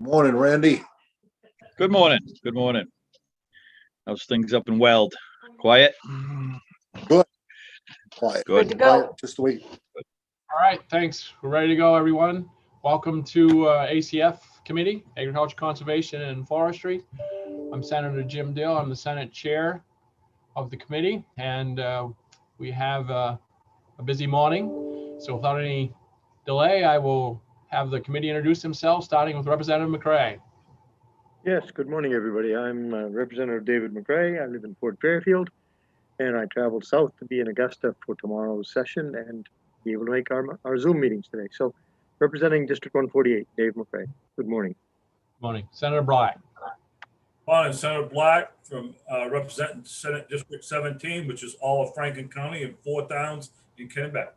Morning, Randy. Good morning. Good morning. How's things up in Weld? Quiet? Good. Quiet. Good. to go. Quiet, just the way. All right, thanks. We're ready to go, everyone. Welcome to ACF Committee, Agriculture, Conservation, and Forestry. I'm Senator Jim Dill. I'm the Senate Chair of the committee, and we have a busy morning. So without any delay, I will have the committee introduce themselves, starting with Representative McRae. Yes, good morning, everybody. I'm Representative David McRae. I live in Fort Fairfield, and I traveled south to be in Augusta for tomorrow's session and be able to make our Zoom meetings today. So, representing District 148, Dave McRae. Good morning. Morning. Senator Black. Morning, Senator Black from representing Senate District 17, which is all of Franklin County and 4 towns in Kennebec.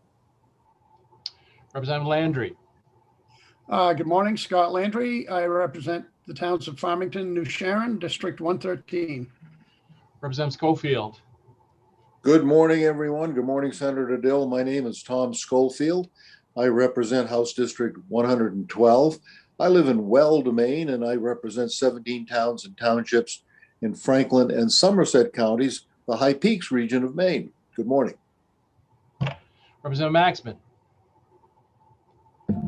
Representative Landry. Good morning, Scott Landry. I represent the towns of Farmington, New Sharon, District 113. Representative Schofield. Good morning, everyone. Good morning, Senator Dill. My name is Tom Schofield. I represent House District 112. I live in Weld, Maine, and I represent 17 towns and townships in Franklin and Somerset counties, the High Peaks region of Maine. Good morning. Representative Maxman.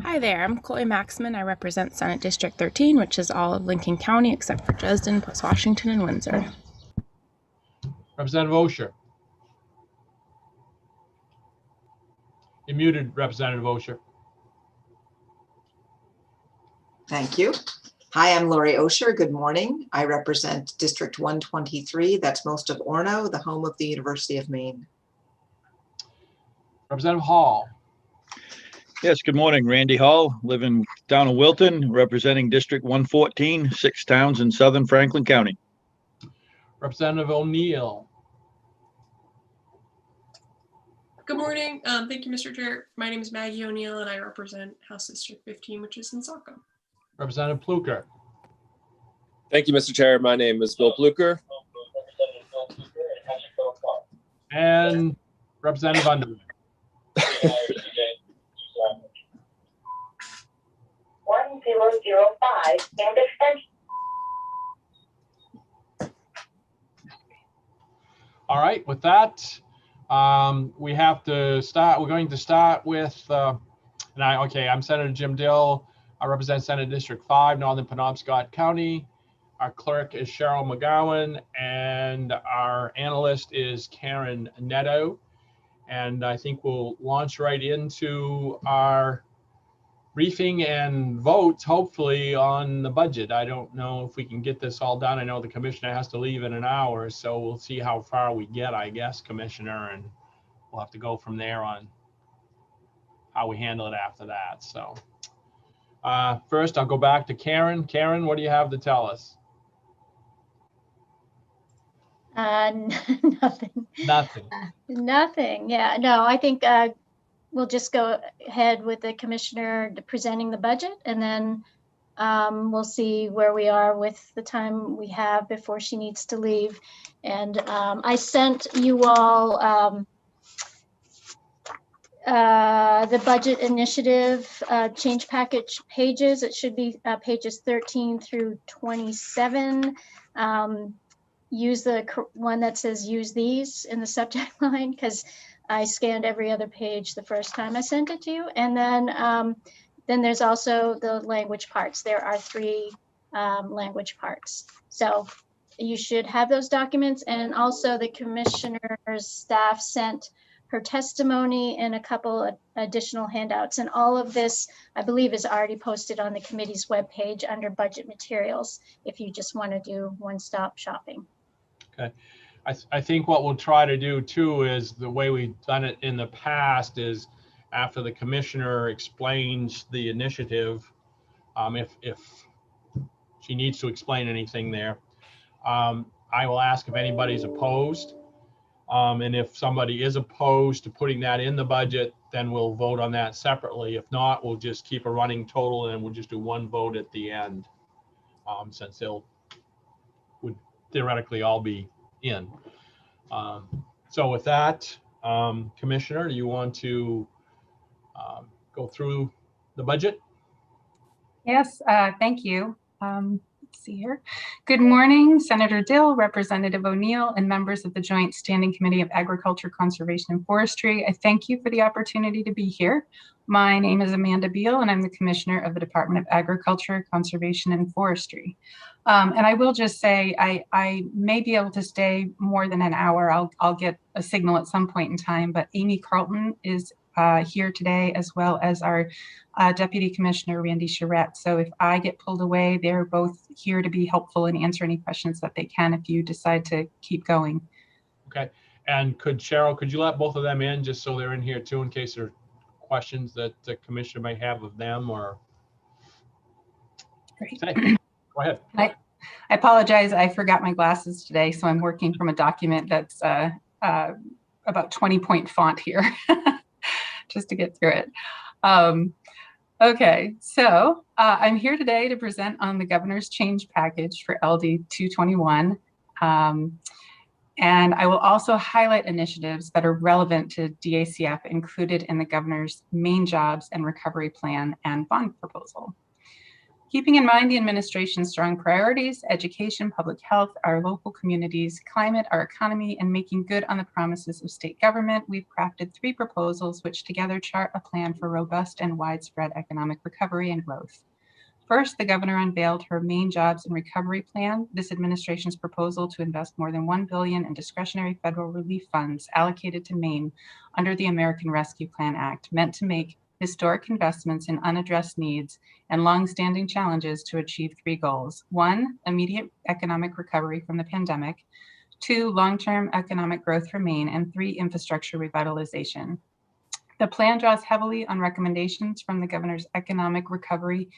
Hi there, I'm Chloe Maxman. I represent Senate District 13, which is all of Lincoln County except for Dresden, plus Washington and Windsor. Representative Osher. You're muted, Representative Osher. Thank you. Hi, I'm Lori Osher. Good morning. I represent District 123. That's most of Orono, the home of the University of Maine. Representative Hall. Yes, good morning. Randy Hall, living down in Wilton, representing District 114, 6 towns in southern Franklin County. Representative O'Neill. Good morning. Thank you, Mr. Chair. My name is Maggie O'Neill, and I represent House District 15, which is in Saco. Representative Pluker. Thank you, Mr. Chair. My name is Bill Pluker. And Representative Underwood. 1005 and extension. All right, with that, we have to start. We're going to start with, I'm Senator Jim Dill. I represent Senate District 5, Northern Penobscot County. Our clerk is Cheryl McGowan, and our analyst is Karen Netto. And I think we'll launch right into our briefing and votes, hopefully, on the budget. I don't know if we can get this all done. I know the commissioner has to leave in an hour, so we'll see how far we get, I guess, Commissioner, and we'll have to go from there on how we handle it after that. So first, I'll go back to Karen. Karen, what do you have to tell us? Nothing. Nothing. Yeah, no, I think we'll just go ahead with the commissioner presenting the budget, and then we'll see where we are with the time we have before she needs to leave. And I sent you all the budget initiative change package pages. It should be pages 13 through 27. Use the one that says use these in the subject line, because I scanned every other page the first time I sent it to you. And then there's also the language parts. There are 3 language parts. So you should have those documents. And also the commissioner's staff sent her testimony and a couple additional handouts. And all of this, I believe, is already posted on the committee's webpage under budget materials, if you just want to do one-stop shopping. Okay. I think what we'll try to do too is the way we've done it in the past is after the commissioner explains the initiative, if she needs to explain anything there, I will ask if anybody's opposed. And if somebody is opposed to putting that in the budget, then we'll vote on that separately. If not, we'll just keep a running total and we'll just do one vote at the end, since would theoretically all be in. So with that, Commissioner, do you want to go through the budget? Yes, thank you. Let's see here. Good morning, Senator Dill, Representative O'Neill, and members of the Joint Standing Committee of Agriculture, Conservation, and Forestry. I thank you for the opportunity to be here. My name is Amanda Beal, and I'm the Commissioner of the Department of Agriculture, Conservation, and Forestry. And I will just say, I may be able to stay more than an hour. I'll get a signal at some point in time, but Amy Carlton is here today, as well as our Deputy Commissioner Randy Charette. So if I get pulled away, they're both here to be helpful and answer any questions that they can if you decide to keep going. Okay. And Cheryl, could you let both of them in just so they're in here too, in case there are questions that the commissioner may have of them or? Great. Go ahead. I apologize. I forgot my glasses today, so I'm working from a document that's about 20-point font here just to get through it. Okay, so I'm here today to present on the governor's change package for LD 221. And I will also highlight initiatives that are relevant to DACF included in the governor's main jobs and recovery plan and bond proposal. Keeping in mind the administration's strong priorities, education, public health, our local communities, climate, our economy, and making good on the promises of state government, we've crafted 3 proposals which together chart a plan for robust and widespread economic recovery and growth. First, the governor unveiled her main jobs and recovery plan, this administration's proposal to invest more than $1 billion in discretionary federal relief funds allocated to Maine under the American Rescue Plan Act, meant to make historic investments in unaddressed needs and longstanding challenges to achieve 3 goals. 1, immediate economic recovery from the pandemic. 2, long-term economic growth for Maine. And 3, infrastructure revitalization. The plan draws heavily on recommendations from the governor's Economic Recovery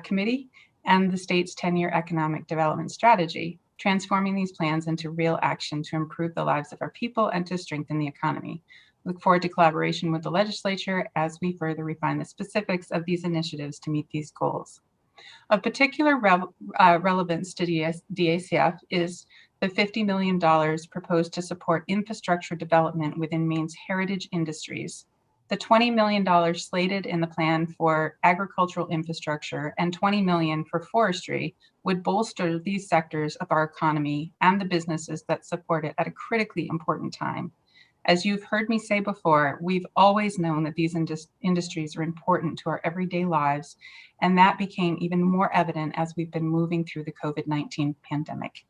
Committee and the state's 10-year economic development strategy, transforming these plans into real action to improve the lives of our people and to strengthen the economy. Look forward to collaboration with the legislature as we further refine the specifics of these initiatives to meet these goals. Of particular relevance to DACF is the $50 million proposed to support infrastructure development within Maine's heritage industries. The $20 million slated in the plan for agricultural infrastructure and $20 million for forestry would bolster these sectors of our economy and the businesses that support it at a critically important time. As you've heard me say before, we've always known that these industries are important to our everyday lives, and that became even more evident as we've been moving through the COVID-19 pandemic.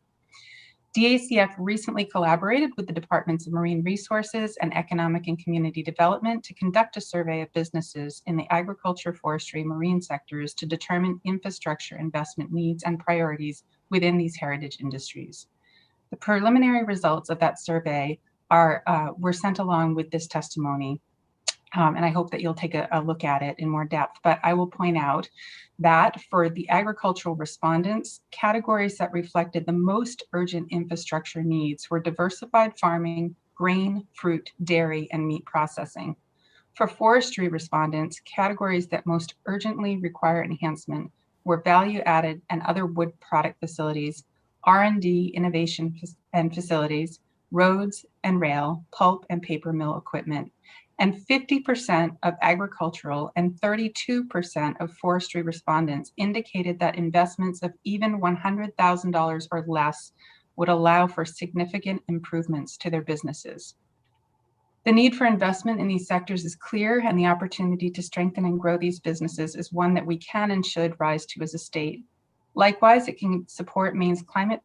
DACF recently collaborated with the Departments of Marine Resources and Economic and Community Development to conduct a survey of businesses in the agriculture, forestry, marine sectors to determine infrastructure investment needs and priorities within these heritage industries. The preliminary results of that survey were sent along with this testimony, and I hope that you'll take a look at it in more depth. But I will point out that for the agricultural respondents, categories that reflected the most urgent infrastructure needs were diversified farming, grain, fruit, dairy, and meat processing. For forestry respondents, categories that most urgently require enhancement were value-added and other wood product facilities, R&D, innovation and facilities, roads and rail, pulp and paper mill equipment, and 50% of agricultural and 32% of forestry respondents indicated that investments of even $100,000 or less would allow for significant improvements to their businesses. The need for investment in these sectors is clear, and the opportunity to strengthen and grow these businesses is one that we can and should rise to as a state. Likewise, it can support Maine's climate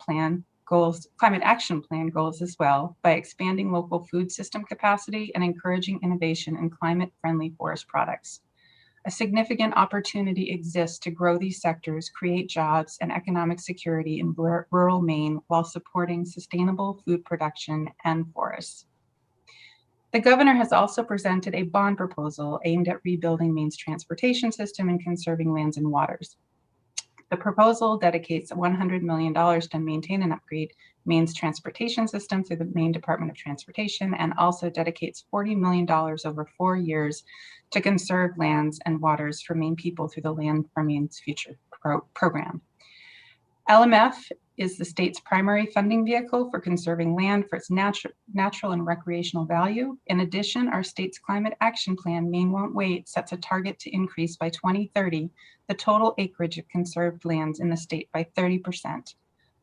action plan goals as well by expanding local food system capacity and encouraging innovation in climate-friendly forest products. A significant opportunity exists to grow these sectors, create jobs and economic security in rural Maine while supporting sustainable food production and forests. The governor has also presented a bond proposal aimed at rebuilding Maine's transportation system and conserving lands and waters. The proposal dedicates $100 million to maintain and upgrade Maine's transportation system through the Maine Department of Transportation, and also dedicates $40 million over 4 years to conserve lands and waters for Maine people through the Land for Maine's Future program. LMF is the state's primary funding vehicle for conserving land for its natural and recreational value. In addition, our state's climate action plan, Maine Won't Wait, sets a target to increase by 2030 the total acreage of conserved lands in the state by 30%.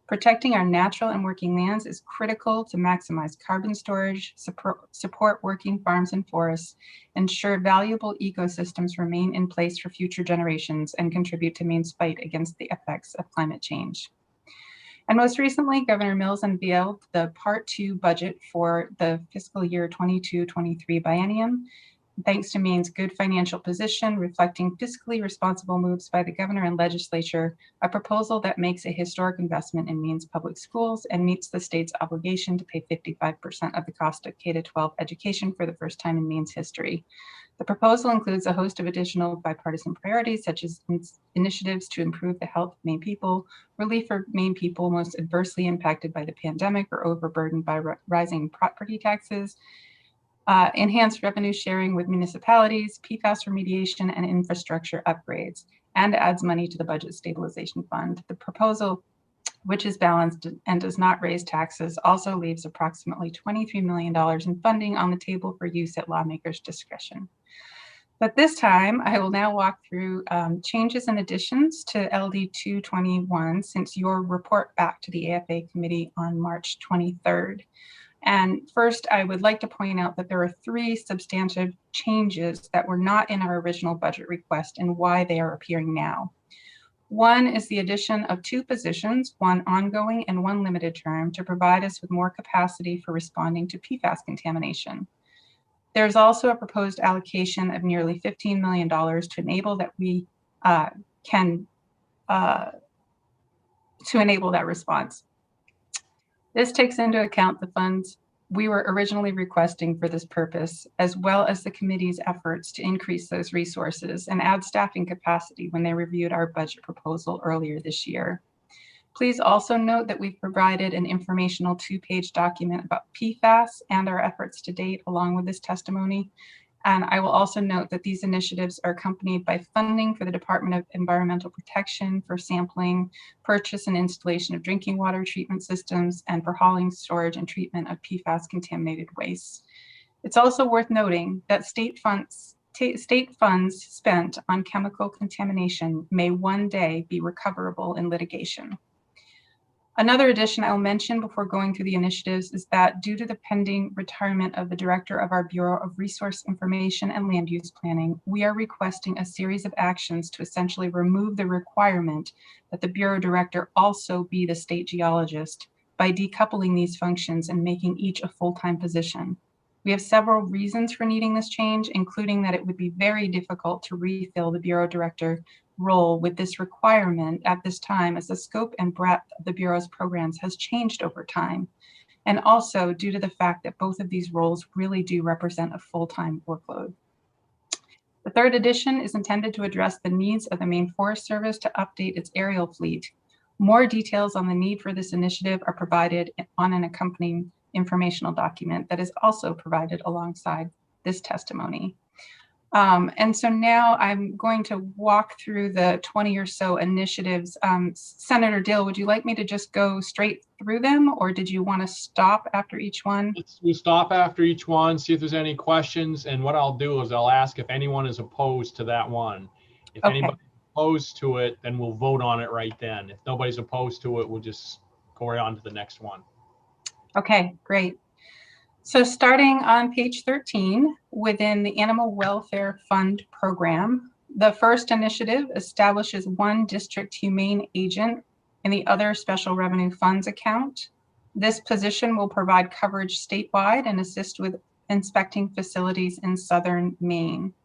Protecting our natural and working lands is critical to maximize carbon storage, support working farms and forests, ensure valuable ecosystems remain in place for future generations, and contribute to Maine's fight against the effects of climate change. And most recently, Governor Mills unveiled the Part 2 budget for the fiscal year 22-23 biennium. Thanks to Maine's good financial position, reflecting fiscally responsible moves by the governor and legislature, a proposal that makes a historic investment in Maine's public schools and meets the state's obligation to pay 55% of the cost of K-12 education for the first time in Maine's history. The proposal includes a host of additional bipartisan priorities, such as initiatives to improve the health of Maine people, relief for Maine people most adversely impacted by the pandemic or overburdened by rising property taxes, enhanced revenue sharing with municipalities, PFAS remediation, and infrastructure upgrades, and adds money to the Budget Stabilization Fund. The proposal, which is balanced and does not raise taxes, also leaves approximately $23 million in funding on the table for use at lawmakers' discretion. But this time, I will now walk through changes and additions to LD 221 since your report back to the AFA committee on March 23rd. And first, I would like to point out that there are 3 substantive changes that were not in our original budget request and why they are appearing now. One is the addition of 2 positions, one ongoing and one limited term, to provide us with more capacity for responding to PFAS contamination. There's also a proposed allocation of nearly $15 million to enable that we enable that response. This takes into account the funds we were originally requesting for this purpose, as well as the committee's efforts to increase those resources and add staffing capacity when they reviewed our budget proposal earlier this year. Please also note that we've provided an informational 2-page document about PFAS and our efforts to date, along with this testimony. And I will also note that these initiatives are accompanied by funding for the Department of Environmental Protection for sampling, purchase and installation of drinking water treatment systems, and for hauling, storage, and treatment of PFAS contaminated waste. It's also worth noting that state funds spent on chemical contamination may one day be recoverable in litigation. Another addition I'll mention before going through the initiatives is that due to the pending retirement of the director of our Bureau of Resource Information and Land Use Planning, we are requesting a series of actions to essentially remove the requirement that the Bureau director also be the state geologist by decoupling these functions and making each a full-time position. We have several reasons for needing this change, including that it would be very difficult to refill the Bureau director role with this requirement at this time, as the scope and breadth of the Bureau's programs has changed over time, and also due to the fact that both of these roles really do represent a full-time workload. The third addition is intended to address the needs of the Maine Forest Service to update its aerial fleet. More details on the need for this initiative are provided on an accompanying informational document that is also provided alongside this testimony. And so now I'm going to walk through the 20 or so initiatives. Senator Dill, would you like me to just go straight through them, or did you want to stop after each one? We'll stop after each one, see if there's any questions. And what I'll do is I'll ask if anyone is opposed to that one. If anybody's opposed to it, then we'll vote on it right then. If nobody's opposed to it, we'll just go right on to the next one. Okay, great. So starting on page 13, within the Animal Welfare Fund program, the first initiative establishes one district humane agent in the other special revenue funds account. This position will provide coverage statewide and assist with inspecting facilities in southern Maine.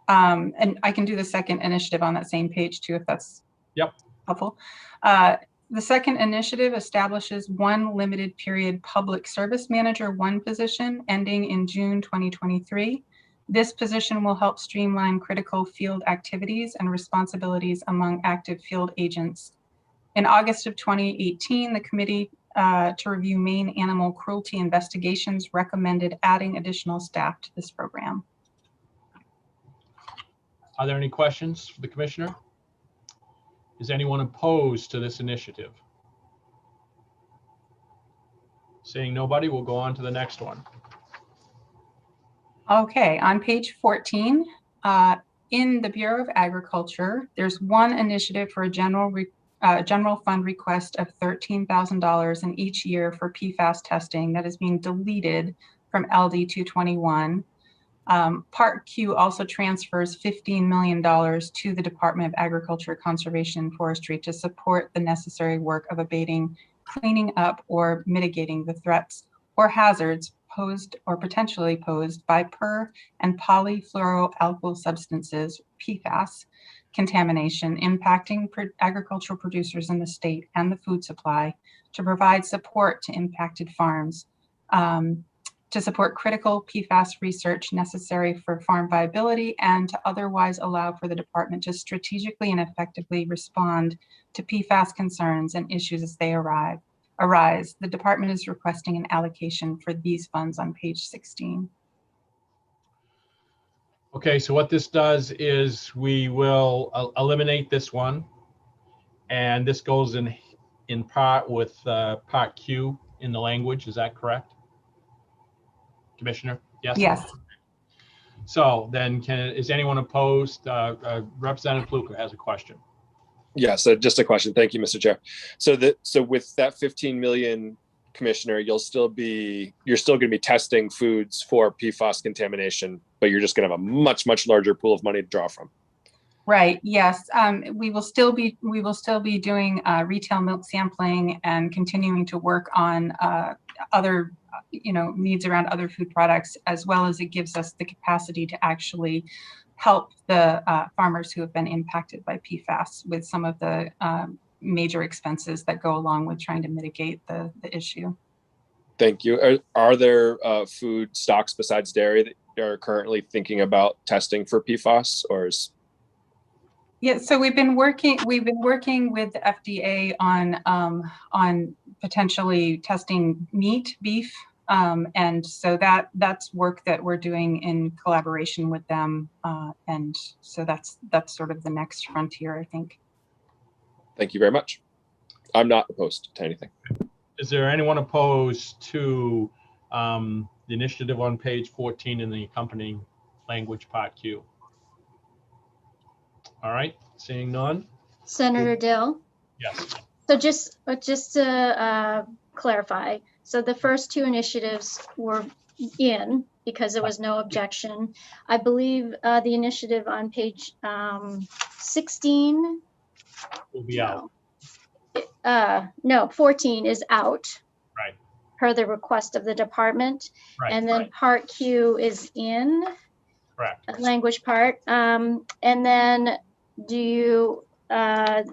And I can do the second initiative on that same page too, if that's helpful. The second initiative establishes one limited period public service manager 1 position ending in June 2023. This position will help streamline critical field activities and responsibilities among active field agents. In August of 2018, the committee to review Maine animal cruelty investigations recommended adding additional staff to this program. Are there any questions for the commissioner? Is anyone opposed to this initiative? Seeing nobody, we'll go on to the next one. Okay, on page 14, in the Bureau of Agriculture, there's one initiative for a general fund request of $13,000 in each year for PFAS testing that is being deleted from LD 221. Part Q also transfers $15 million to the Department of Agriculture, Conservation, and Forestry to support the necessary work of abating, cleaning up, or mitigating the threats or hazards posed or potentially posed by per and polyfluoroalkyl substances, PFAS, contamination impacting agricultural producers in the state and the food supply, to provide support to impacted farms, to support critical PFAS research necessary for farm viability, and to otherwise allow for the department to strategically and effectively respond to PFAS concerns and issues as they arise. The department is requesting an allocation for these funds on page 16. Okay, so what this does is we will eliminate this one, and this goes in part with part Q in the language. Is that correct, Commissioner? Yes. Yes. So then, is anyone opposed? Representative Pluka has a question. Yeah, so just a question. Thank you, Mr. Chair. So with that 15 million, Commissioner, you're still going to be testing foods for PFAS contamination, but you're just going to have a much larger pool of money to draw from. Right. Yes. We will still be doing retail milk sampling and continuing to work on other needs around other food products, as well as it gives us the capacity to actually help the farmers who have been impacted by PFAS with some of the major expenses that go along with trying to mitigate the issue. Thank you. Are there food stocks besides dairy that are currently thinking about testing for PFAS, or is? Yeah, so we've been working with the FDA on potentially testing meat, beef, and so that's work that we're doing in collaboration with them, and so that's sort of the next frontier, I think. Thank you very much. I'm not opposed to anything. Is there anyone opposed to the initiative on page 14 in the accompanying language part Q? All right, seeing none. Senator Dill. Yes. So just to clarify, so the first two initiatives were in because there was no objection. I believe the initiative on page 16 will be out. No, 14 is out. Right. Per the request of the department. Right. And then part Q is in. Correct. Language part. And then do you, the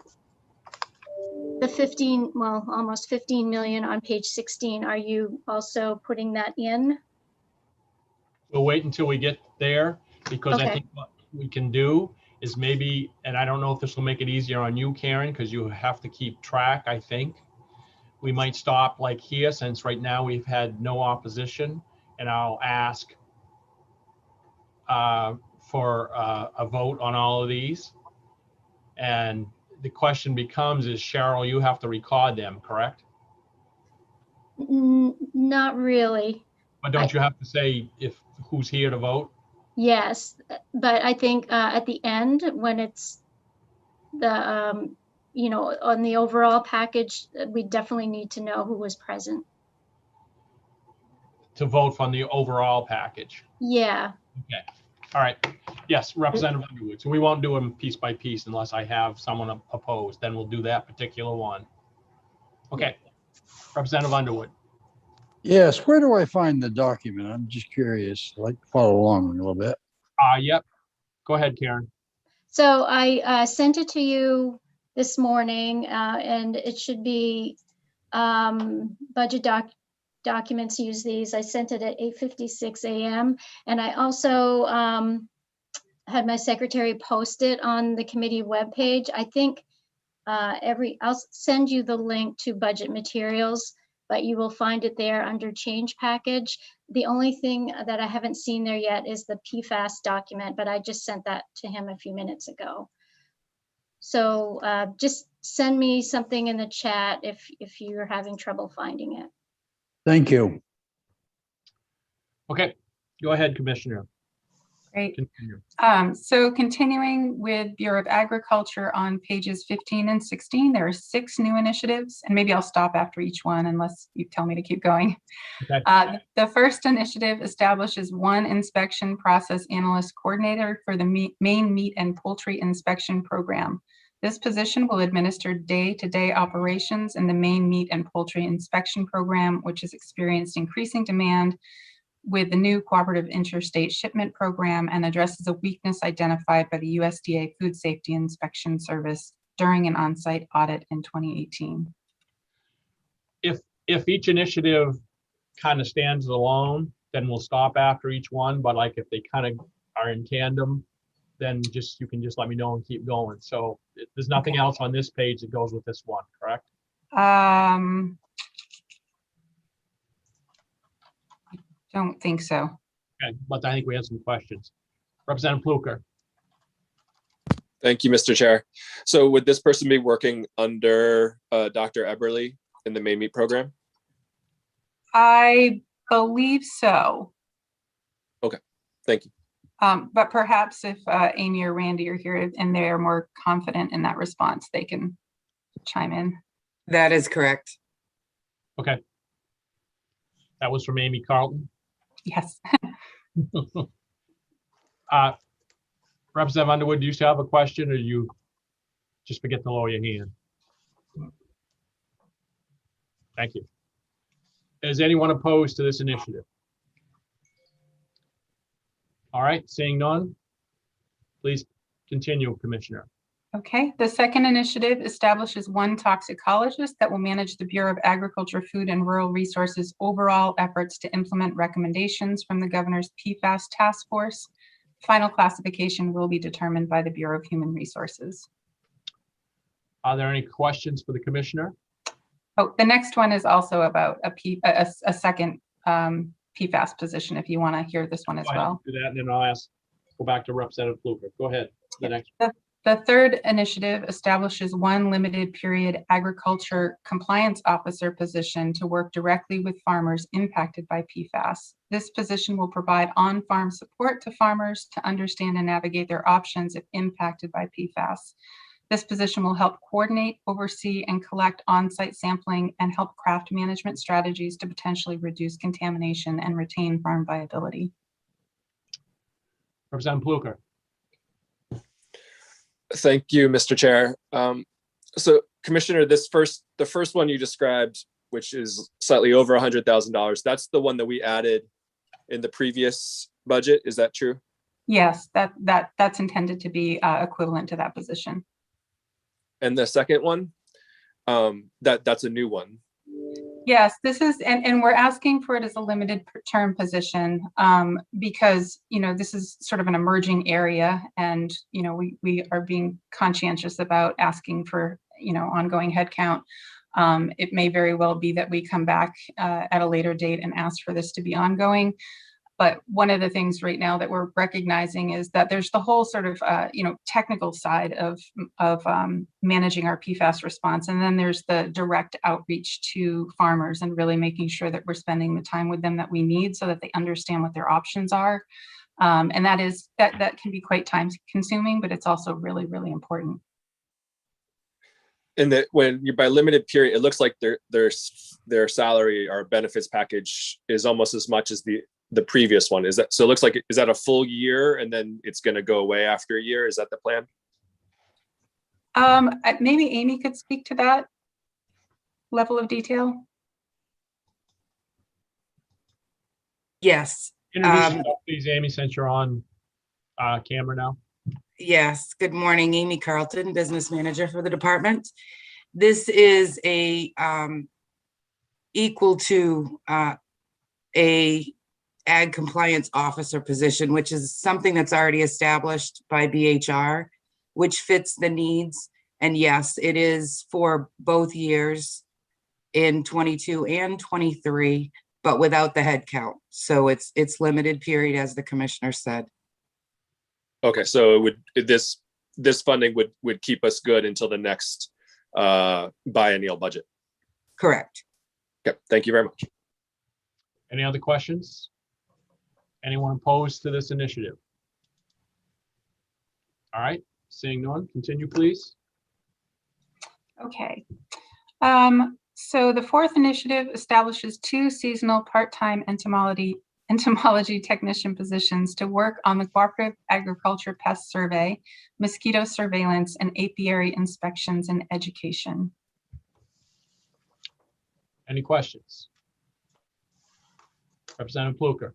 15, well, almost 15 million on page 16, are you also putting that in? We'll wait until we get there, because Okay. I think what we can do is maybe, and I don't know if this will make it easier on you, Karen, because you have to keep track, I think. We might stop like here, since right now we've had no opposition, and I'll ask for a vote on all of these. And the question becomes is, Cheryl, you have to record them, correct? Not really. But don't you have to say who's here to vote? Yes, but I think at the end, when it's the, on the overall package, we definitely need to know who was present. To vote from the overall package. Yeah. Okay. All right. Yes, Representative Underwood. So we won't do them piece by piece unless I have someone opposed. Then we'll do that particular one. Okay. Representative Underwood. Yes, where do I find the document? I'm just curious. I'd like to follow along a little bit. Yep. Go ahead, Karen. So I sent it to you this morning, and it should be budget documents use these. I sent it at 8:56 a.m. And I also had my secretary post it on the committee webpage. I think I'll send you the link to budget materials, but you will find it there under change package. The only thing that I haven't seen there yet is the PFAS document, but I just sent that to him a few minutes ago. So just send me something in the chat if you're having trouble finding it. Thank you. Okay, go ahead, Commissioner. Great. Continue. So continuing with Bureau of Agriculture on pages 15 and 16, there are 6 new initiatives, and maybe I'll stop after each one unless you tell me to keep going. Okay. The first initiative establishes 1 inspection process analyst coordinator for the Maine Meat and Poultry Inspection Program. This position will administer day-to-day operations in the Maine Meat and Poultry Inspection Program, which has experienced increasing demand with the new cooperative interstate shipment program, and addresses a weakness identified by the USDA Food Safety Inspection Service during an on-site audit in 2018. If each initiative kind of stands alone, then we'll stop after each one. But like if they kind of are in tandem, then you can just let me know and keep going. So there's nothing else on this page that goes with this one, correct? Don't think so. Okay, but I think we have some questions. Representative Pluker. Thank you, Mr. Chair. So would this person be working under Dr. Eberly in the Maine Meat program? I believe so. Okay, thank you. But perhaps if Amy or Randy are here and they're more confident in that response, they can chime in. That is correct. Okay. That was from Amy Carlton. Yes. Representative Underwood, do you still have a question, or you just forget to lower your hand? Thank you. Is anyone opposed to this initiative? All right, seeing none, please continue, Commissioner. Okay, the second initiative establishes 1 toxicologist that will manage the Bureau of Agriculture, Food and Rural Resources' overall efforts to implement recommendations from the Governor's PFAS Task Force. Final classification will be determined by the Bureau of Human Resources. Are there any questions for the Commissioner? Oh, the next one is also about a second PFAS position, if you want to hear this one as well. Do that, and then I'll go back to Representative Pluker. Go ahead. The next. The third initiative establishes 1 limited period agriculture compliance officer position to work directly with farmers impacted by PFAS. This position will provide on-farm support to farmers to understand and navigate their options if impacted by PFAS. This position will help coordinate, oversee, and collect on-site sampling and help craft management strategies to potentially reduce contamination and retain farm viability. Representative Pluker. Thank you, Mr. Chair. So Commissioner, the first one you described, which is slightly over $100,000, that's the one that we added in the previous budget. Is that true? Yes, that's intended to be equivalent to that position. And the second one, that's a new one. Yes, this is, and we're asking for it as a limited term position because, this is sort of an emerging area, and, we are being conscientious about asking for, ongoing headcount. It may very well be that we come back at a later date and ask for this to be ongoing. But one of the things right now that we're recognizing is that there's the whole sort of, technical side of managing our PFAS response. And then there's the direct outreach to farmers and really making sure that we're spending the time with them that we need so that they understand what their options are. And that can be quite time consuming, but it's also really, really important. And that when you're by limited period, it looks like their salary or benefits package is almost as much as the previous one. Is that so? It looks like, is that a full year and then it's going to go away after a year? Is that the plan? Maybe Amy could speak to that level of detail. Yes. Introduce yourself, please, Amy, since you're on camera now. Yes. Good morning, Amy Carlton, business manager for the department. This is equal to a ag compliance officer position, which is something that's already established by BHR, which fits the needs. And yes, it is for both years in 22 and 23, but without the head count. So it's limited period, as the commissioner said. Okay, so this this funding would keep us good until the next biennial budget. Correct. Okay, thank you very much. Any other questions? Anyone opposed to this initiative? All right, seeing none, continue, please. Okay. So the fourth initiative establishes 2 seasonal part-time entomology technician positions to work on the cooperative agriculture pest survey, mosquito surveillance, and apiary inspections and education. Any questions? Representative Pluker.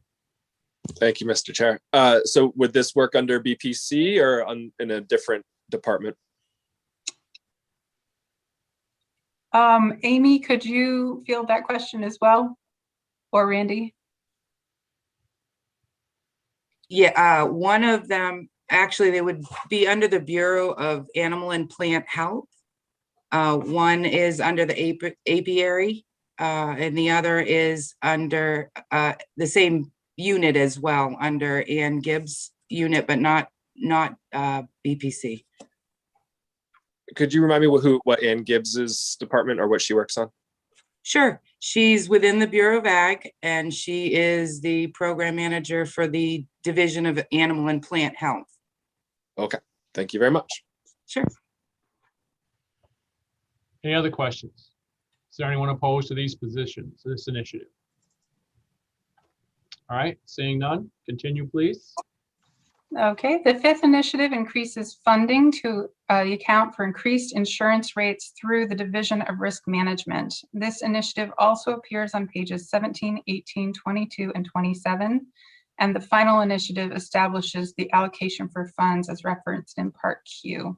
Thank you, Mr. Chair. So would this work under BPC or in a different department? Amy, could you field that question as well? Or Randy? Yeah, one of them, actually, they would be under the Bureau of Animal and Plant Health. One is under the apiary, and the other is under the same unit as well, under Ann Gibbs' unit, but not BPC. Could you remind me what Ann Gibbs's department or what she works on? Sure. She's within the Bureau of Ag, and she is the program manager for the Division of Animal and Plant Health. Okay, thank you very much. Sure. Any other questions? Is there anyone opposed to these positions, this initiative? All right, seeing none, continue, please. Okay, the fifth initiative increases funding to the account for increased insurance rates through the Division of Risk Management. This initiative also appears on pages 17, 18, 22, and 27. And the final initiative establishes the allocation for funds as referenced in Part Q.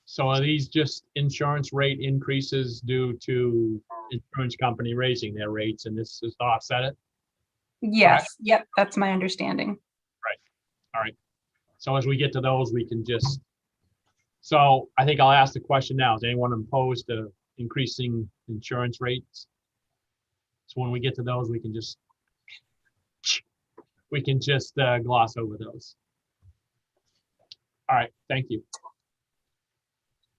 So are these just insurance rate increases due to insurance company raising their rates and this is to offset it? Yes, right. Yep, that's my understanding. Right. All right. So as we get to those, we can just, so I think I'll ask the question now. Is anyone opposed to increasing insurance rates? So when we get to those, we can just gloss over those. All right, thank you.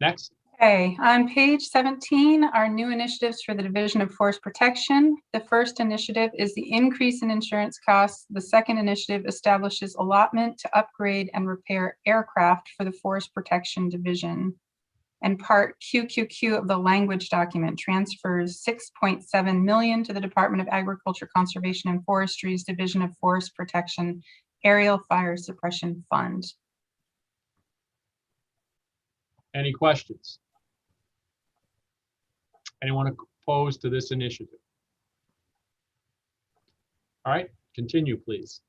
Next. Okay, on page 17 are new initiatives for the Division of Forest Protection. The first initiative is the increase in insurance costs. The second initiative establishes allotment to upgrade and repair aircraft for the Forest Protection Division. And Part QQQ of the language document transfers $6.7 million to the Department of Agriculture, Conservation and Forestry's Division of Forest Protection Aerial Fire Suppression Fund. Any questions? Anyone opposed to this initiative? All right, continue, please.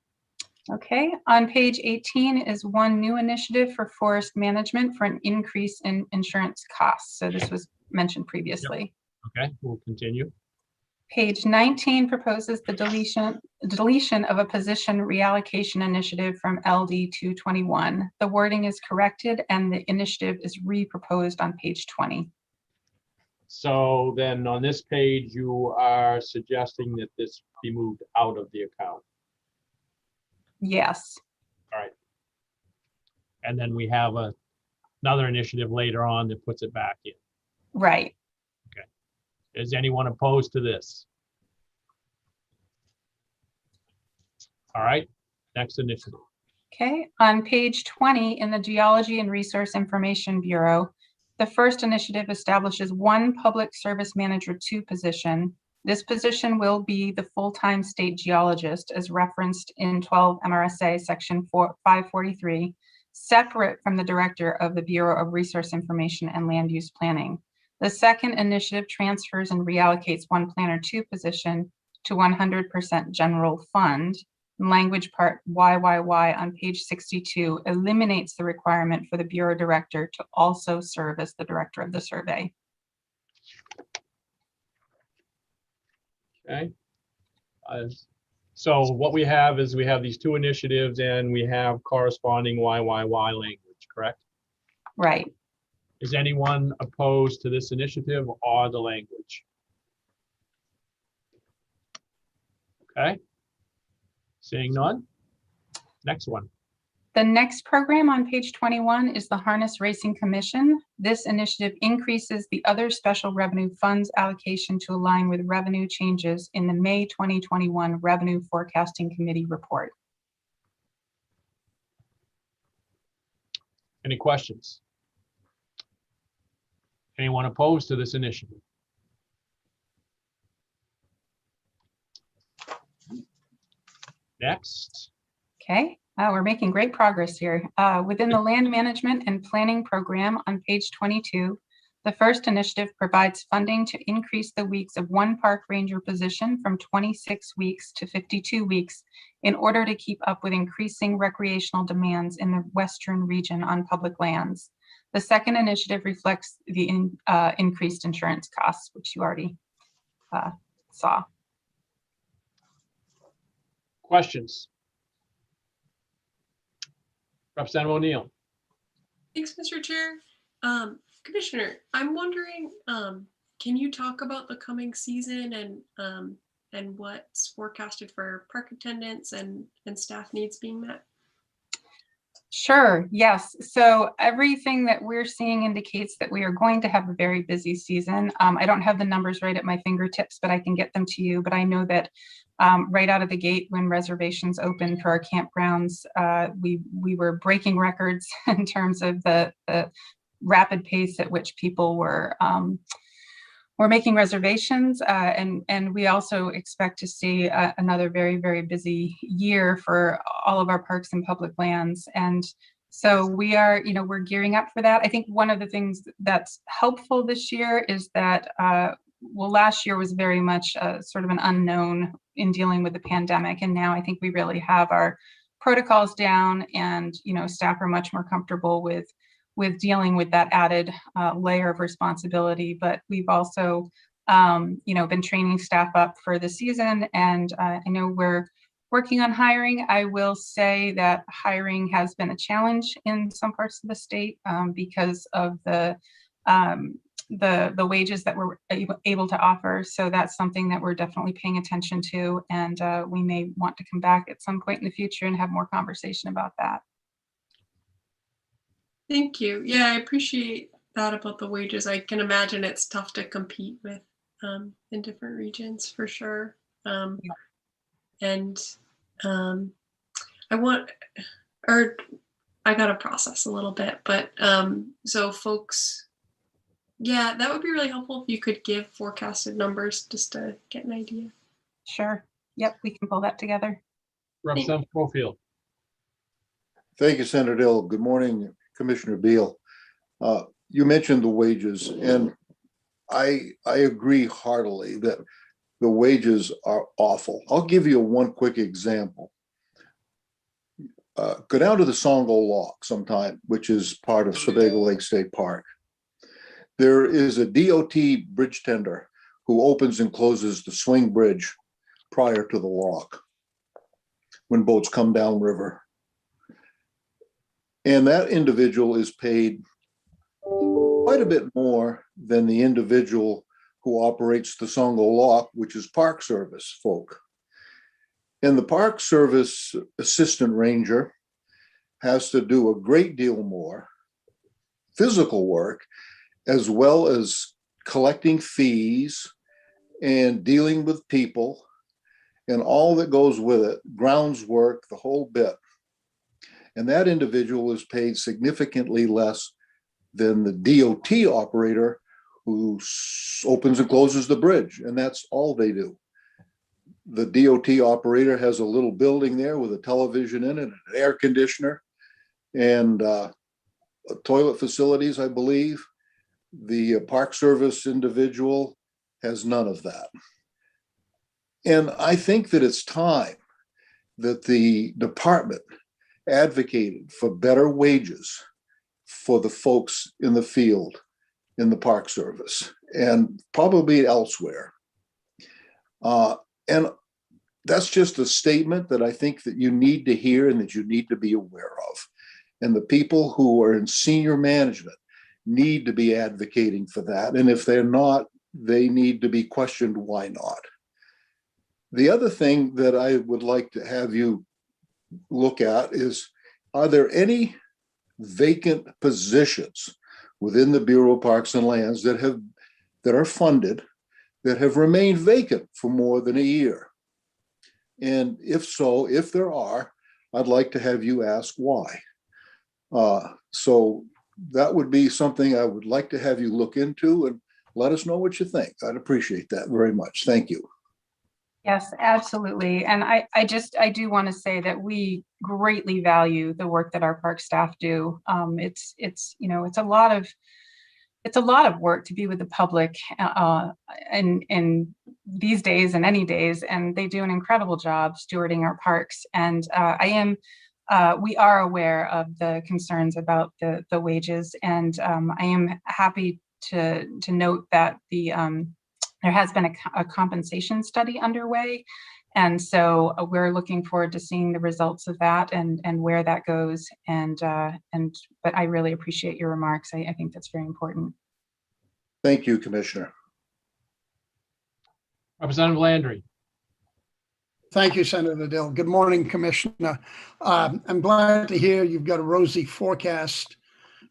Okay, on page 18 is one new initiative for forest management for an increase in insurance costs. So this was mentioned previously. Yep. Okay, we'll continue. Page 19 proposes the deletion of a position reallocation initiative from LD 221. The wording is corrected and the initiative is re-proposed on page 20. So then on this page, you are suggesting that this be moved out of the account. Yes. All right. And then we have another initiative later on that puts it back in. Right. Okay. Is anyone opposed to this? All right, next initiative. Okay, on page 20 in the Geology and Resource Information Bureau, the first initiative establishes one Public Service Manager 2 position. This position will be the full-time state geologist as referenced in 12 MRSA section 543, separate from the director of the Bureau of Resource Information and Land Use Planning. The second initiative transfers and reallocates one Planner 2 position to 100% general fund. Language part YYY on page 62 eliminates the requirement for the Bureau Director to also serve as the director of the survey. Okay. So what we have is we have these two initiatives and we have corresponding YYY language, correct? Right. Is anyone opposed to this initiative or the language? Okay. Seeing none. Next one. The next program on page 21 is the Harness Racing Commission. This initiative increases the other special revenue funds allocation to align with revenue changes in the May 2021 Revenue Forecasting Committee report. Any questions? Anyone opposed to this initiative? Next. Okay, we're making great progress here. Within the Land Management and Planning Program on page 22, the first initiative provides funding to increase the weeks of one park ranger position from 26 weeks to 52 weeks in order to keep up with increasing recreational demands in the Western region on public lands. The second initiative reflects the increased insurance costs, which you already saw. Questions? Representative O'Neill. Thanks, Mr. Chair. Commissioner, I'm wondering, can you talk about the coming season and what's forecasted for park attendance and staff needs being met? Sure, yes. So everything that we're seeing indicates that we are going to have a very busy season. I don't have the numbers right at my fingertips, but I can get them to you. But I know that right out of the gate, when reservations opened for our campgrounds, we were breaking records in terms of the rapid pace at which people were making reservations, and we also expect to see another very, very busy year for all of our parks and public lands. And so we are, we're gearing up for that. I think one of the things that's helpful this year is that, last year was very much sort of an unknown in dealing with the pandemic. And now I think we really have our protocols down, and, staff are much more comfortable with dealing with that added layer of responsibility. But we've also, been training staff up for the season, and I know we're working on hiring. I will say that hiring has been a challenge in some parts of the state because of the wages that we're able to offer. So that's something that we're definitely paying attention to, and we may want to come back at some point in the future and have more conversation about that. Thank you. Yeah, I appreciate that about the wages. I can imagine it's tough to compete with in different regions for sure. And I got to process a little bit, but so folks, yeah, that would be really helpful if you could give forecasted numbers just to get an idea. Sure. Yep, we can pull that together. Representative Schofield. Thank you, Senator Dill. Good morning, Commissioner Beal. You mentioned the wages, and I agree heartily that the wages are awful. I'll give you one quick example. Go down to the Songo Lock sometime, which is part of Sebago Lake State Park. There is a DOT bridge tender who opens and closes the swing bridge prior to the lock when boats come downriver. And that individual is paid quite a bit more than the individual who operates the Songo Lock, which is Park Service folk. And the Park Service assistant ranger has to do a great deal more physical work, as well as collecting fees and dealing with people and all that goes with it, grounds work, the whole bit. And that individual is paid significantly less than the DOT operator who opens and closes the bridge, and that's all they do. The DOT operator has a little building there with a television in it, an air conditioner, and toilet facilities, I believe. The Park Service individual has none of that. And I think that it's time that the department advocated for better wages for the folks in the field in the Park Service and probably elsewhere. And that's just a statement that I think that you need to hear and that you need to be aware of. And the people who are in senior management need to be advocating for that. And if they're not, they need to be questioned why not. The other thing that I would like to have you look at is are there any vacant positions within the Bureau of Parks and Lands that are funded that have remained vacant for more than a year? And if so, if there are, I'd like to have you ask why. So that would be something I would like to have you look into and let us know what you think. I'd appreciate that very much. Thank you. Yes, absolutely. And I do want to say that we greatly value the work that our park staff do. It's a lot of work to be with the public in these days and any days, and they do an incredible job stewarding our parks. And we are aware of the concerns about the wages, and I am happy to note that there has been a compensation study underway. And so we're looking forward to seeing the results of that and where that goes. But I really appreciate your remarks. I think that's very important. Thank you, Commissioner. Representative Landry. Thank you, Senator Dill. Good morning, Commissioner. I'm glad to hear you've got a rosy forecast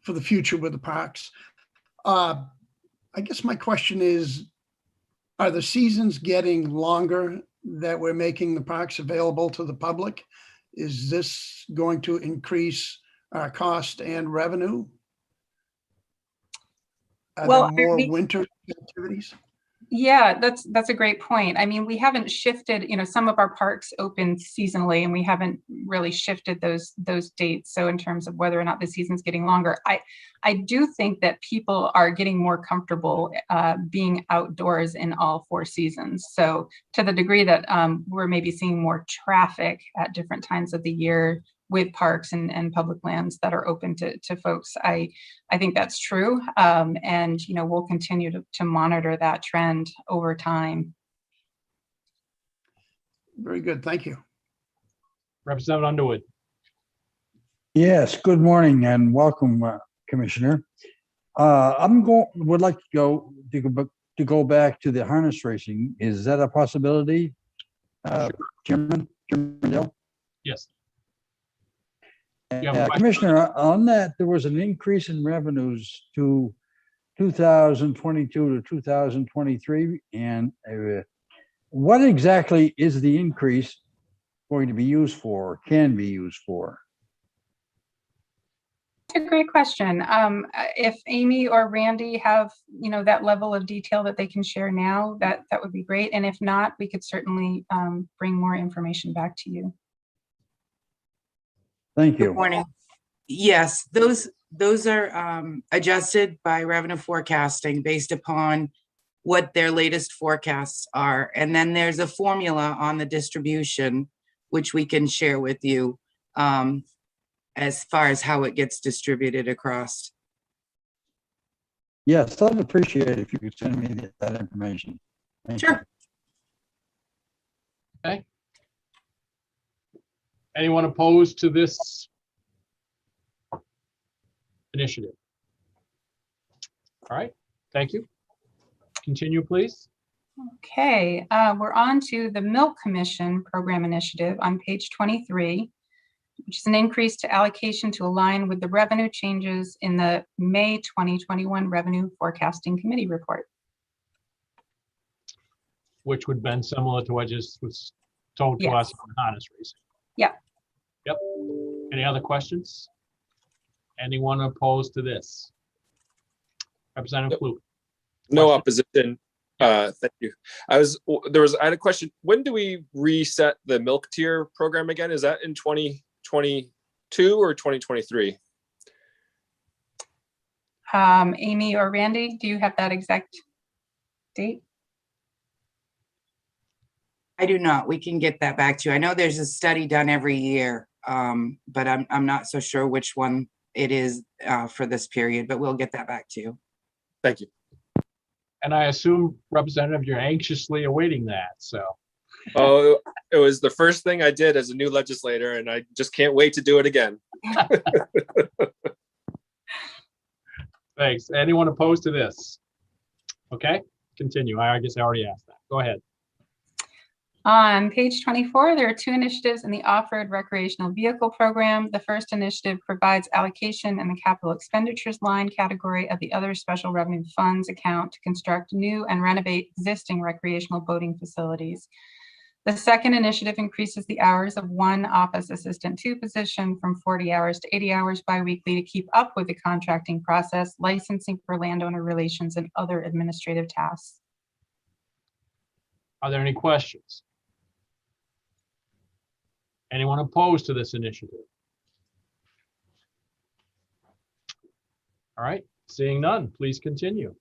for the future with the parks. I guess my question is, are the seasons getting longer that we're making the parks available to the public? Is this going to increase our cost and revenue? Are there more winter activities? Yeah, that's a great point. I mean, we haven't shifted, some of our parks open seasonally, and we haven't really shifted those dates. So in terms of whether or not the season's getting longer, I do think that people are getting more comfortable being outdoors in all 4 seasons. So to the degree that we're maybe seeing more traffic at different times of the year with parks and public lands that are open to folks, I think that's true. And, we'll continue to monitor that trend over time. Very good. Thank you. Representative Underwood. Yes, good morning and welcome, Commissioner. Would like to go back to the harness racing. Is that a possibility, Chairman Dill? Yes. Commissioner, on that, there was an increase in revenues to 2022 to 2023. And what exactly is the increase going to be used for, can be used for? It's a great question. If Amy or Randy have, that level of detail that they can share now, that would be great. And if not, we could certainly bring more information back to you. Thank you. Good morning. Yes, those are adjusted by revenue forecasting based upon what their latest forecasts are. And then there's a formula on the distribution, which we can share with you as far as how it gets distributed across. Yes, I'd appreciate it if you could send me that information. Sure. Okay. Anyone opposed to this initiative? All right, thank you. Continue, please. Okay, we're on to the Milk Commission Program Initiative on page 23, which is an increase to allocation to align with the revenue changes in the May 2021 Revenue Forecasting Committee report. Which would have been similar to what just was told to us on harness racing. Yeah. Yep. Any other questions? Anyone opposed to this? Representative Fluke. No opposition. Thank you. I had a question. When do we reset the milk tier program again? Is that in 2022 or 2023? Amy or Randy, do you have that exact date? I do not. We can get that back to you. I know there's a study done every year, but I'm not so sure which one it is for this period, but we'll get that back to you. Thank you. And I assume, Representative, you're anxiously awaiting that, so. Oh, it was the first thing I did as a new legislator, and I just can't wait to do it again. Thanks. Anyone opposed to this? Okay, continue. I guess I already asked that. Go ahead. On page 24, there are two initiatives in the off-road recreational vehicle program. The first initiative provides allocation in the capital expenditures line category of the other special revenue funds account to construct new and renovate existing recreational boating facilities. The second initiative increases the hours of one office assistant 2 position from 40 hours to 80 hours biweekly to keep up with the contracting process, licensing for landowner relations, and other administrative tasks. Are there any questions? Anyone opposed to this initiative? All right, seeing none, please continue.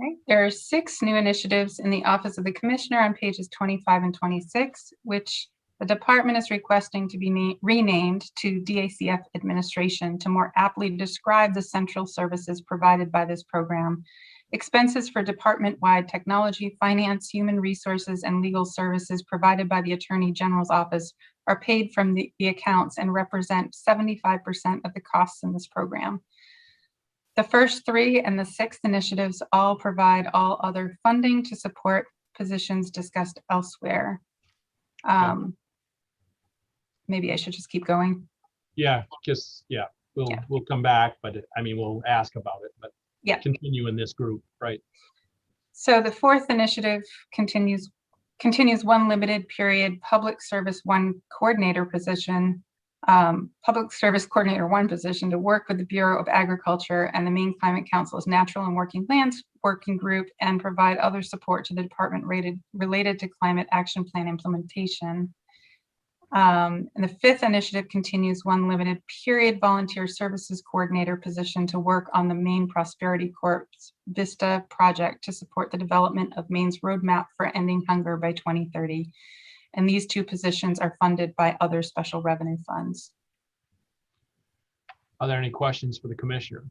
Right. There are 6 new initiatives in the Office of the Commissioner on pages 25 and 26, which the department is requesting to be renamed to DACF Administration to more aptly describe the central services provided by this program. Expenses for department-wide technology, finance, human resources, and legal services provided by the Attorney General's office are paid from the accounts and represent 75% of the costs in this program. The first 3 and the 6th initiatives all provide all other funding to support positions discussed elsewhere. Maybe I should just keep going. Yeah, just, yeah, we'll come back, but I mean, we'll ask about it, but yeah, continue in this group, right? So the 4th initiative continues one limited period public service 1 coordinator position, public service coordinator 1 position to work with the Bureau of Agriculture and the Maine Climate Council's Natural and Working Lands Working Group and provide other support to the department related to climate action plan implementation. And the 5th initiative continues one limited period volunteer services coordinator position to work on the Maine Prosperity Corp's VISTA project to support the development of Maine's roadmap for ending hunger by 2030. And these 2 positions are funded by other special revenue funds. Are there any questions for the commissioner?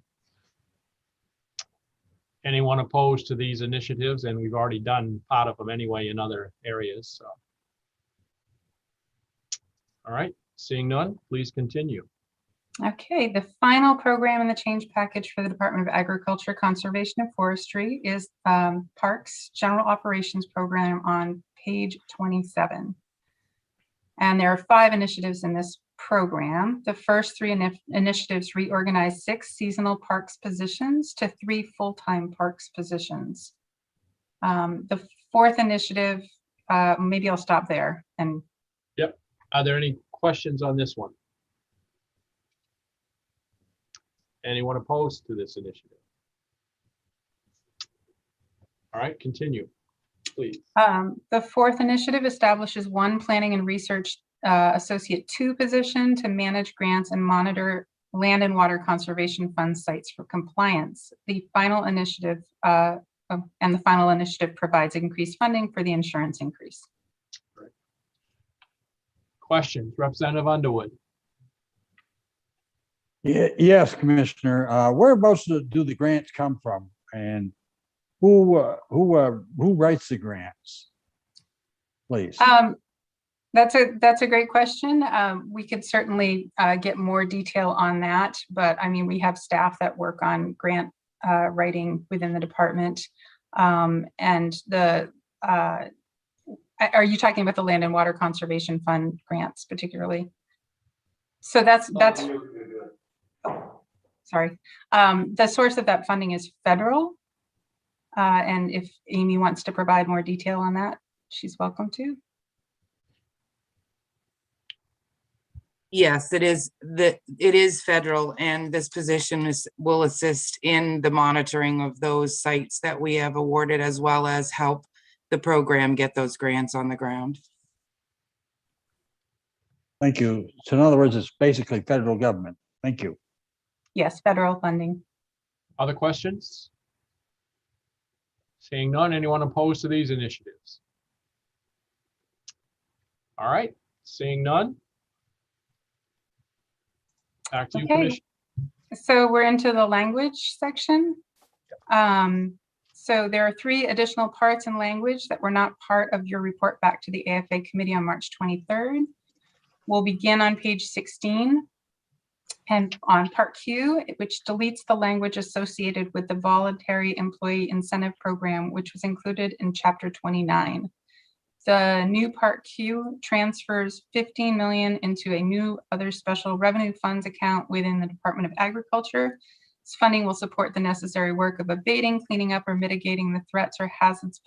Anyone opposed to these initiatives? And we've already done part of them anyway in other areas. So. All right, seeing none, please continue. Okay, the final program in the change package for the Department of Agriculture, Conservation, and Forestry is Parks General Operations Program on page 27. And there are 5 initiatives in this program. The first 3 initiatives reorganize 6 seasonal parks positions to 3 full-time parks positions. The 4th initiative, maybe I'll stop there. And yep. Are there any questions on this one? Anyone opposed to this initiative? All right, continue, please. The 4th initiative establishes 1 planning and research associate 2 position to manage grants and monitor land and water conservation fund sites for compliance. The final initiative provides increased funding for the insurance increase. Right. Questions, Representative Underwood. Yes, Commissioner. Whereabouts do the grants come from, and who writes the grants, please? That's a great question. We could certainly get more detail on that, but I mean, we have staff that work on grant writing within the department. And are you talking about the Land and Water Conservation Fund grants particularly? So that's sorry. The source of that funding is federal. And if Amy wants to provide more detail on that, she's welcome to. Yes, it is federal, and this position will assist in the monitoring of those sites that we have awarded, as well as help the program get those grants on the ground. Thank you. So in other words, it's basically federal government. Thank you. Yes, federal funding. Other questions? Seeing none, anyone opposed to these initiatives? All right, seeing none. Back to you, Commissioner. So we're into the language section. So there are 3 additional parts in language that were not part of your report back to the AFA committee on March 23rd. We'll begin on page 16 and on part Q, which deletes the language associated with the voluntary employee incentive program, which was included in chapter 29. The new Part Q transfers 15 million into a new other special revenue funds account within the Department of Agriculture. This funding will support the necessary work of abating, cleaning up, or mitigating the threats or hazards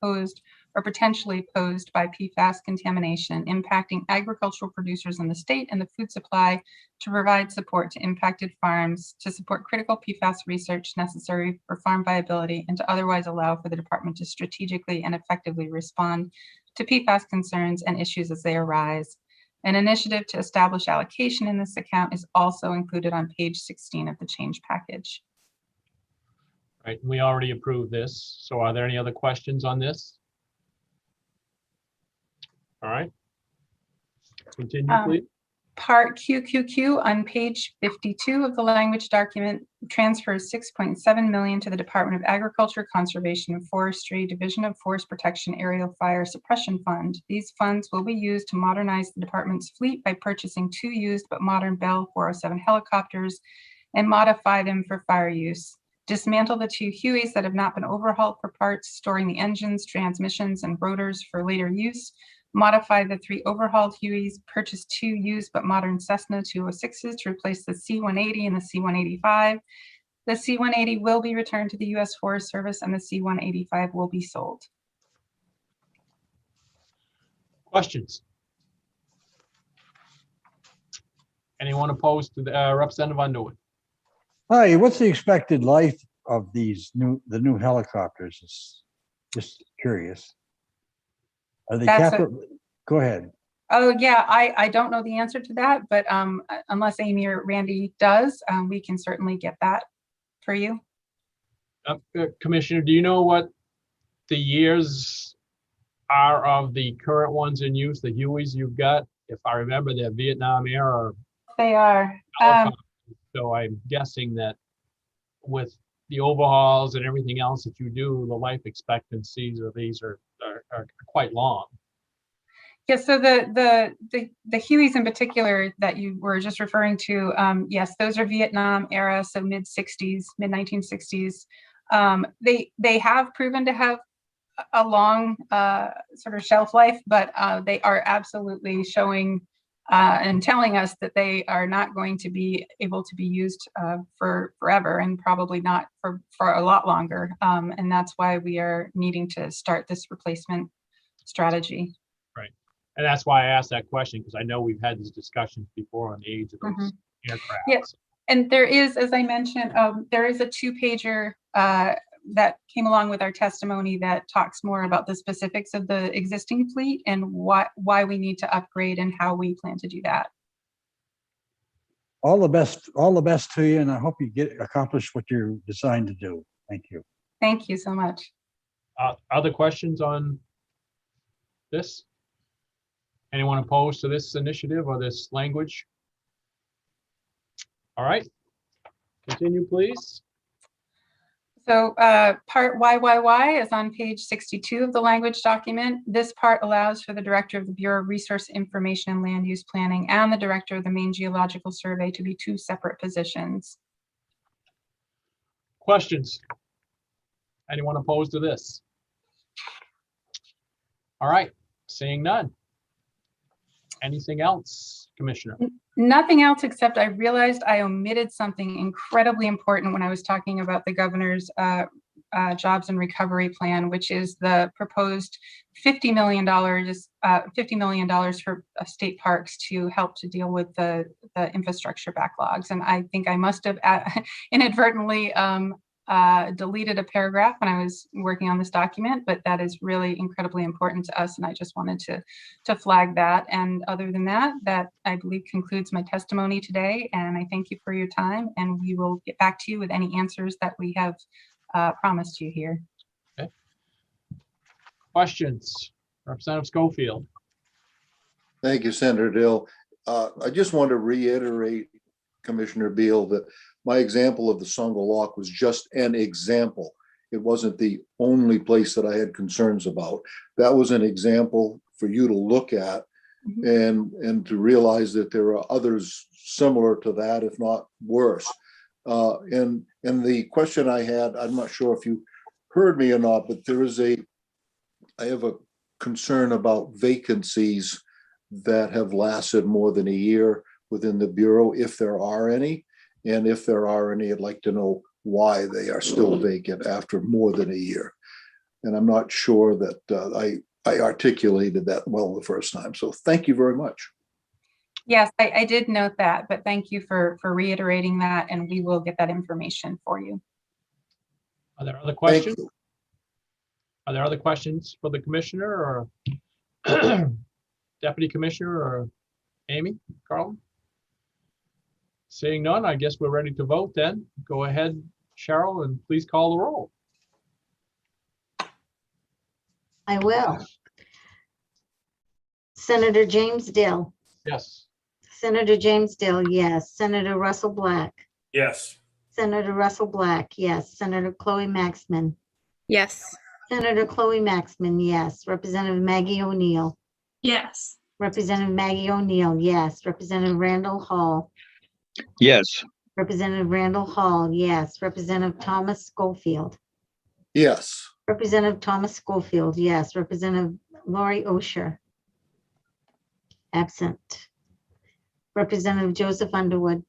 posed or potentially posed by PFAS contamination, impacting agricultural producers in the state and the food supply, to provide support to impacted farms, to support critical PFAS research necessary for farm viability, and to otherwise allow for the department to strategically and effectively respond to PFAS concerns and issues as they arise. An initiative to establish allocation in this account is also included on page 16 of the change package. Right, we already approved this. So are there any other questions on this? All right. Continue, please. Part QQQ on page 52 of the language document transfers 6.7 million to the Department of Agriculture, Conservation and Forestry, Division of Forest Protection Aerial Fire Suppression Fund. These funds will be used to modernize the department's fleet by purchasing 2 used but modern Bell 407 helicopters and modify them for fire use. Dismantle the 2 Hueys that have not been overhauled for parts, storing the engines, transmissions, and rotors for later use. Modify the 3 overhauled Hueys, purchase 2 used but modern Cessna 206s to replace the C-180 and the C-185. The C-180 will be returned to the U.S. Forest Service and the C-185 will be sold. Questions? Anyone opposed to the Representative Underwood? Hi, what's the expected life of the new helicopters? Just curious. Are they capital? Go ahead. Oh yeah, I don't know the answer to that, but unless Amy or Randy does, we can certainly get that for you. Commissioner, do you know what the years are of the current ones in use, the Hueys you've got? If I remember, they're Vietnam era. They are. So I'm guessing that with the overhauls and everything else that you do, the life expectancies of these are quite long. Yeah, so the Hueys in particular that you were just referring to, yes, those are Vietnam era, so mid 1960s. They have proven to have a long sort of shelf life, but they are absolutely showing and telling us that they are not going to be able to be used for forever, and probably not for a lot longer. And that's why we are needing to start this replacement strategy. Right. And that's why I asked that question, because I know we've had these discussions before on the age of those aircraft. Yes. And there is, as I mentioned, there is a 2-pager that came along with our testimony that talks more about the specifics of the existing fleet and why we need to upgrade and how we plan to do that. All the best to you, and I hope you accomplish what you're designed to do. Thank you. Thank you so much. Other questions on this? Anyone opposed to this initiative or this language? All right, continue, please. So part YYY is on page 62 of the language document. This part allows for the Director of the Bureau of Resource Information and Land Use Planning and the Director of the Maine Geological Survey to be 2 separate positions. Questions? Anyone opposed to this? All right, seeing none. Anything else, Commissioner? Nothing else, except I realized I omitted something incredibly important when I was talking about the governor's jobs and recovery plan, which is the proposed $50 million for state parks to help to deal with the infrastructure backlogs. And I think I must have inadvertently deleted a paragraph when I was working on this document, but that is really incredibly important to us, and I just wanted to flag that. And other than that, that I believe concludes my testimony today, and I thank you for your time, and we will get back to you with any answers that we have promised you here. Okay. Questions? Representative Schofield. Thank you, Senator Dill. I just want to reiterate, Commissioner Beal, that my example of the Songo Lock was just an example. It wasn't the only place that I had concerns about. That was an example for you to look at and to realize that there are others similar to that, if not worse. And the question I had, I'm not sure if you heard me or not, but I have a concern about vacancies that have lasted more than a year within the Bureau, if there are any. And if there are any, I'd like to know why they are still vacant after more than a year. And I'm not sure that I articulated that well the first time. So thank you very much. Yes, I did note that, but thank you for reiterating that, and we will get that information for you. Are there other Thank questions? you. Are there other questions for the commissioner or deputy commissioner or Amy, Carlin? Seeing none, I guess we're ready to vote then. Go ahead, Cheryl, and please call the roll. I will. Senator James Dill. Yes. Senator James Dill, yes. Senator Russell Black. Yes. Senator Russell Black, yes. Senator Chloe Maxman. Yes. Senator Chloe Maxman, yes. Representative Maggie O'Neill. Yes. Representative Maggie O'Neill, yes. Representative Randall Hall. Yes. Representative Randall Hall, yes. Representative Thomas Schofield. Yes. Representative Thomas Schofield, yes. Representative Lori Osher. Absent. Representative Joseph Underwood.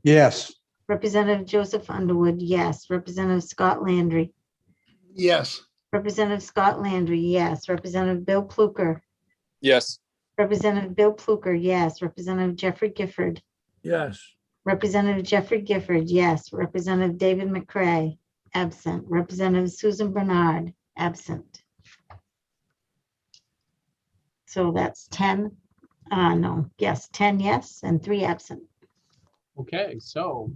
Yes. Representative Joseph Underwood, yes. Representative Scott Landry. Yes. Representative Scott Landry, yes. Representative Bill Pluker. Yes. Representative Bill Pluker, yes. Representative Jeffrey Gifford. Yes. Representative Jeffrey Gifford, yes. Representative David McCray, absent. Representative Susan Bernard, absent. So that's 10, 10 yes, and 3 absent. Okay, so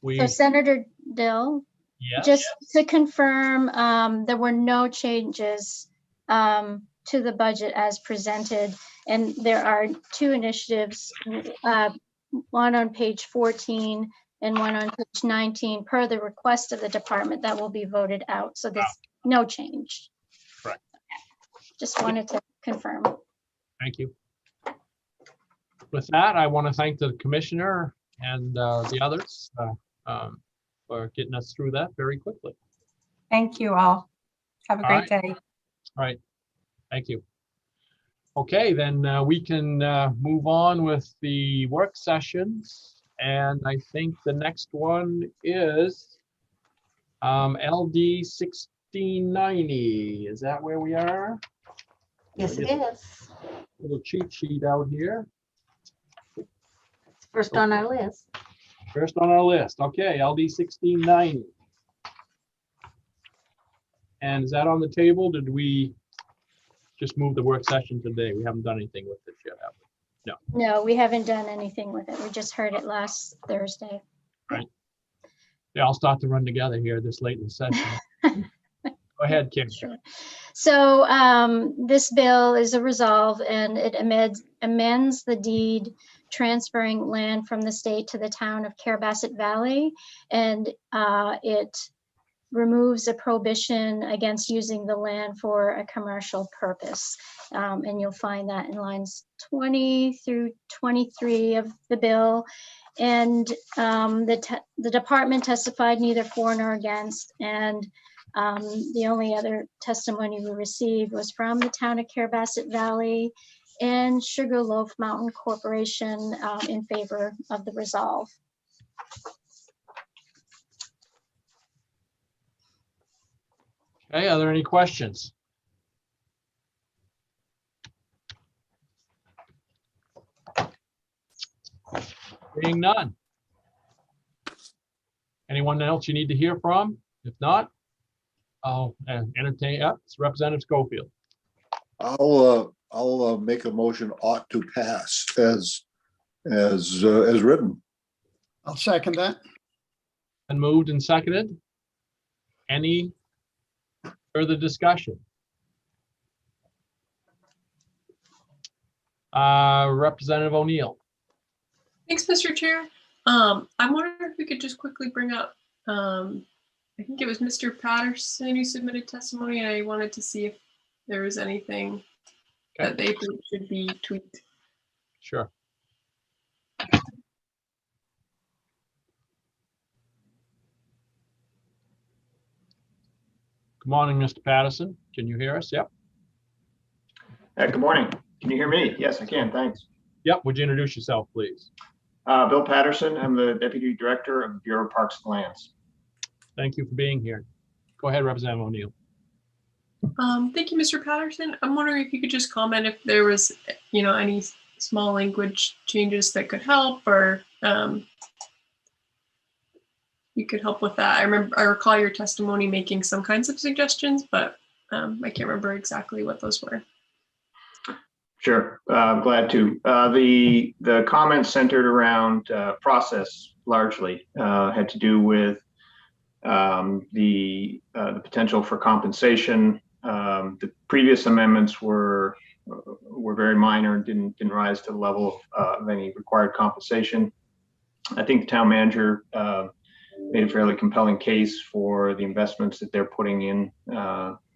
we, So Senator Dill, yes, just to confirm, there were no changes to the budget as presented. And there are 2 initiatives, one on page 14 and one on page 19 per the request of the department that will be voted out. So there's no change. Correct. Just wanted to confirm. Thank you. With that, I want to thank the commissioner and the others for getting us through that very quickly. Thank you all. Have a All great right. day. All right, thank you. Okay, then we can move on with the work sessions. And I think the next one is LD 1690. Is that where we are? Yes, it is. Little cheat sheet out here. It's first on our list. First on our list. Okay, LD 1690. And is that on the table? Did we just move the work session today? We haven't done anything with it yet, have we? No. No, we haven't done anything with it. We just heard it last Thursday. Right. They all start to run together here this late in the session. Go ahead, Kim. Sure. So this bill is a resolve, and it amends the deed transferring land from the state to the town of Carabasset Valley, and it removes a prohibition against using the land for a commercial purpose. And you'll find that in lines 20 through 23 of the bill. And the department testified neither for nor against, and the only other testimony we received was from the town of Carabasset Valley and Sugarloaf Mountain Corporation in favor of the resolve. Okay, are there any questions? Being none. Anyone else you need to hear from? If not, I'll entertain, it's Representative Schofield. I'll make a motion ought to pass as written. I'll second that. And moved and seconded. Any further discussion? Representative O'Neill. Thanks, Mr. Chair. I'm wondering if we could just quickly bring up, I think it was Mr. Patterson who submitted testimony, and I wanted to see if there was anything that they think should be tweaked. Sure. Good morning, Mr. Patterson. Can you hear us? Yep. Good morning. Can you hear me? Yes, I can. Thanks. Yep. Would you introduce yourself, please? Bill Patterson. I'm the Deputy Director of the Bureau of Parks and Lands. Thank you for being here. Go ahead, Representative O'Neill. Thank you, Mr. Patterson. I'm wondering if you could just comment if there was, any small language changes that could help, or you could help with that. I recall your testimony making some kinds of suggestions, but I can't remember exactly what those were. Sure, I'm glad to. The comments centered around process largely had to do with the potential for compensation. The previous amendments were very minor and didn't rise to the level of any required compensation. I think the town manager made a fairly compelling case for the investments that they're putting in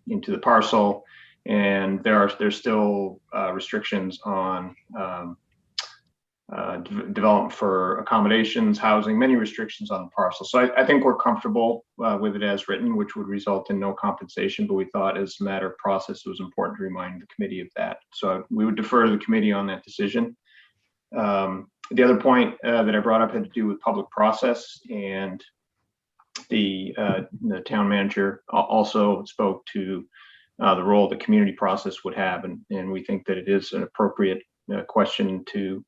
into the parcel, and there's still restrictions on development for accommodations, housing, many restrictions on the parcel. So I think we're comfortable with it as written, which would result in no compensation, but we thought as a matter of process, it was important to remind the committee of that. So we would defer to the committee on that decision. The other point that I brought up had to do with public process, and the town manager also spoke to the role the community process would have, and we think that it is an appropriate question to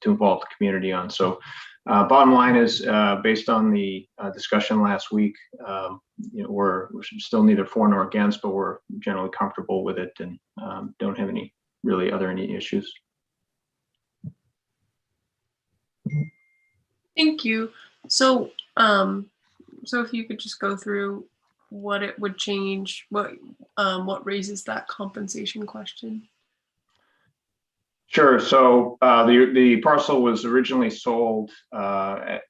involve the community on. So bottom line is, based on the discussion last week, we're still neither for nor against, but we're generally comfortable with it, and don't have any issues. Thank you. So if you could just go through what it would change, what raises that compensation question. Sure. So the parcel was originally sold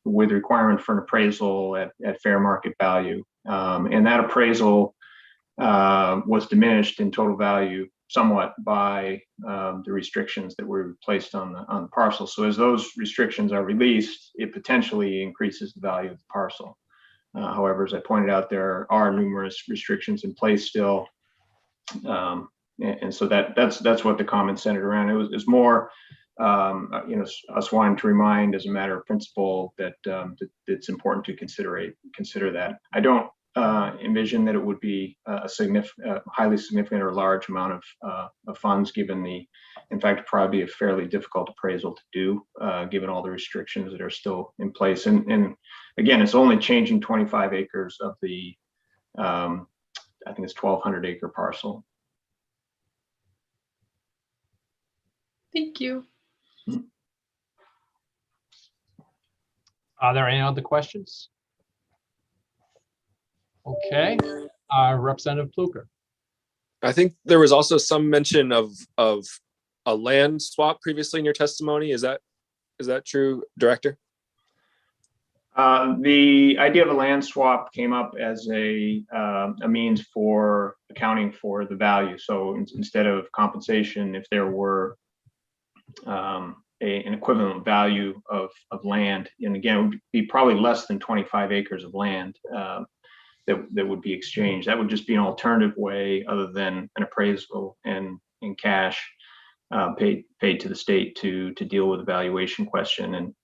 with requirement for an appraisal at fair market value, and that appraisal was diminished in total value somewhat by the restrictions that were placed on the parcel. So as those restrictions are released, it potentially increases the value of the parcel. However, as I pointed out, there are numerous restrictions in place still. And so that's what the comment centered around. It was more, us wanting to remind as a matter of principle that it's important to consider that. I don't envision that it would be a highly significant or large amount of funds, given in fact, it'd probably be a fairly difficult appraisal to do, given all the restrictions that are still in place. And again, it's only changing 25 acres of the, I think it's 1,200 acre parcel. Thank you. Are there any other questions? Okay, Representative Pluker. I think there was also some mention of a land swap previously in your testimony. Is that true, Director? The idea of a land swap came up as a means for accounting for the value. So instead of compensation, if there were an equivalent value of land, and again, it would be probably less than 25 acres of land that would be exchanged. That would just be an alternative way, other than an appraisal and in cash paid to the state to deal with the valuation question. And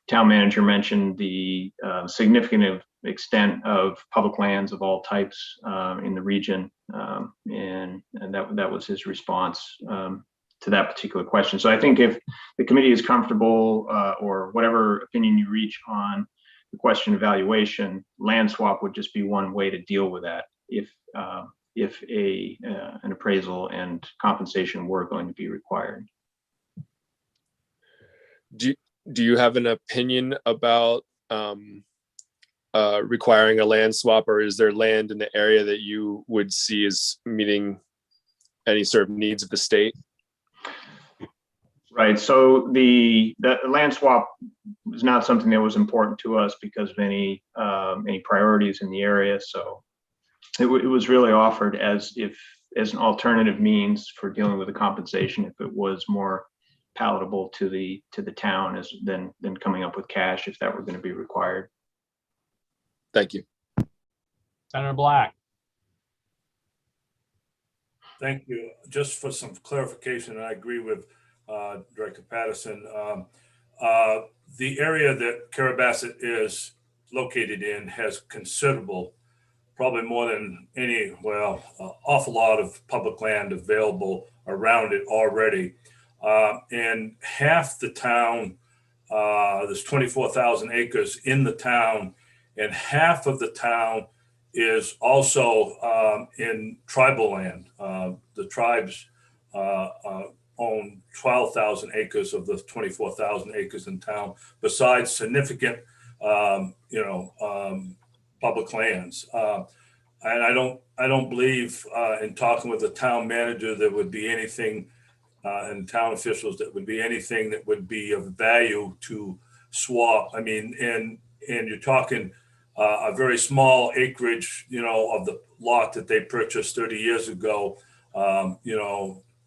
town manager mentioned the significant extent of public lands of all types in the region, and that was his response to that particular question. So I think if the committee is comfortable, or whatever opinion you reach on the question of valuation, land swap would just be one way to deal with that if an appraisal and compensation were going to be required. Do you have an opinion about requiring a land swap, or is there land in the area that you would see as meeting any sort of needs of the state? Right. So the land swap was not something that was important to us because of any priorities in the area. So it was really offered as an alternative means for dealing with the compensation, if it was more palatable to the town than coming up with cash, if that were going to be required. Thank you. Senator Black. Thank you. Just for some clarification, I agree with Director Patterson. The area that Carabasset is located in has considerable, probably more than any, well, awful lot of public land available around it already. And half the town, there's 24,000 acres in the town, and half of the town is also in tribal land. The tribes own 12,000 acres of the 24,000 acres in town, besides significant, public lands. And I don't believe in talking with the town manager, there would be anything and town officials that would be anything that would be of value to swap. I mean, and you're talking a very small acreage, of the lot that they purchased 30 years ago,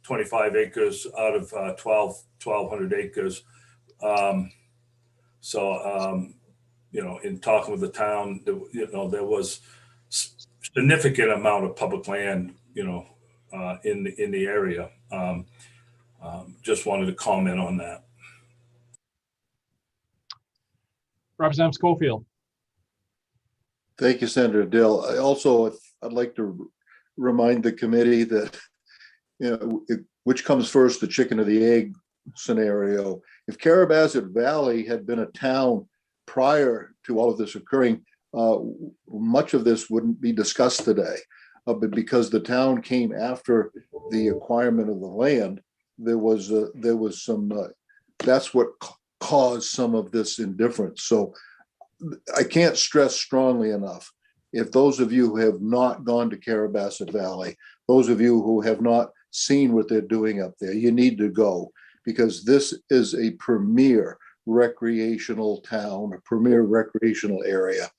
25 acres out of 1,200 acres. In talking with the town, there was significant amount of public land, in the area. Just wanted to comment on that. Representative Schofield. Thank you, Senator Dill. I'd like to remind the committee that, which comes first, the chicken or the egg scenario. If Carabasset Valley had been a town prior to all of this occurring, much of this wouldn't be discussed today. But because the town came after the acquirement of the land, there was some, that's what caused some of this indifference. So I can't stress strongly enough, if those of you who have not gone to Carabasset Valley, those of you who have not seen what they're doing up there, you need to go, because this is a premier recreational town, a premier recreational area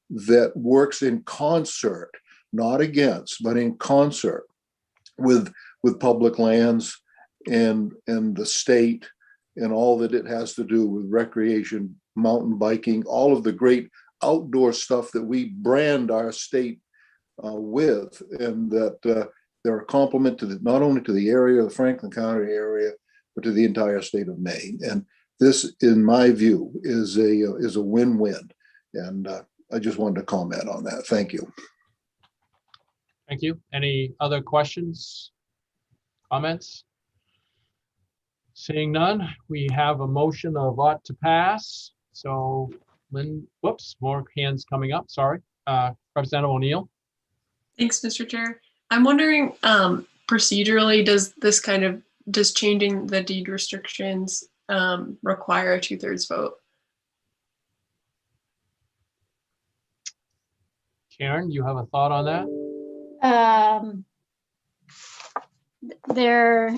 that works in concert, not against, but in concert with public lands and the state and all that it has to do with recreation, mountain biking, all of the great outdoor stuff that we brand our state with, and that they're a compliment to not only to the area, the Franklin County area, but to the entire state of Maine. And this, in my view, is a win-win. And I just wanted to comment on that. Thank you. Thank you. Any other questions, comments? Seeing none, we have a motion of ought to pass. So Lynn, whoops, more hands coming up, sorry. Representative O'Neill. Thanks, Mr. Chair. I'm wondering, procedurally, does changing the deed restrictions require a 2/3 vote? Karen, you have a thought on that? There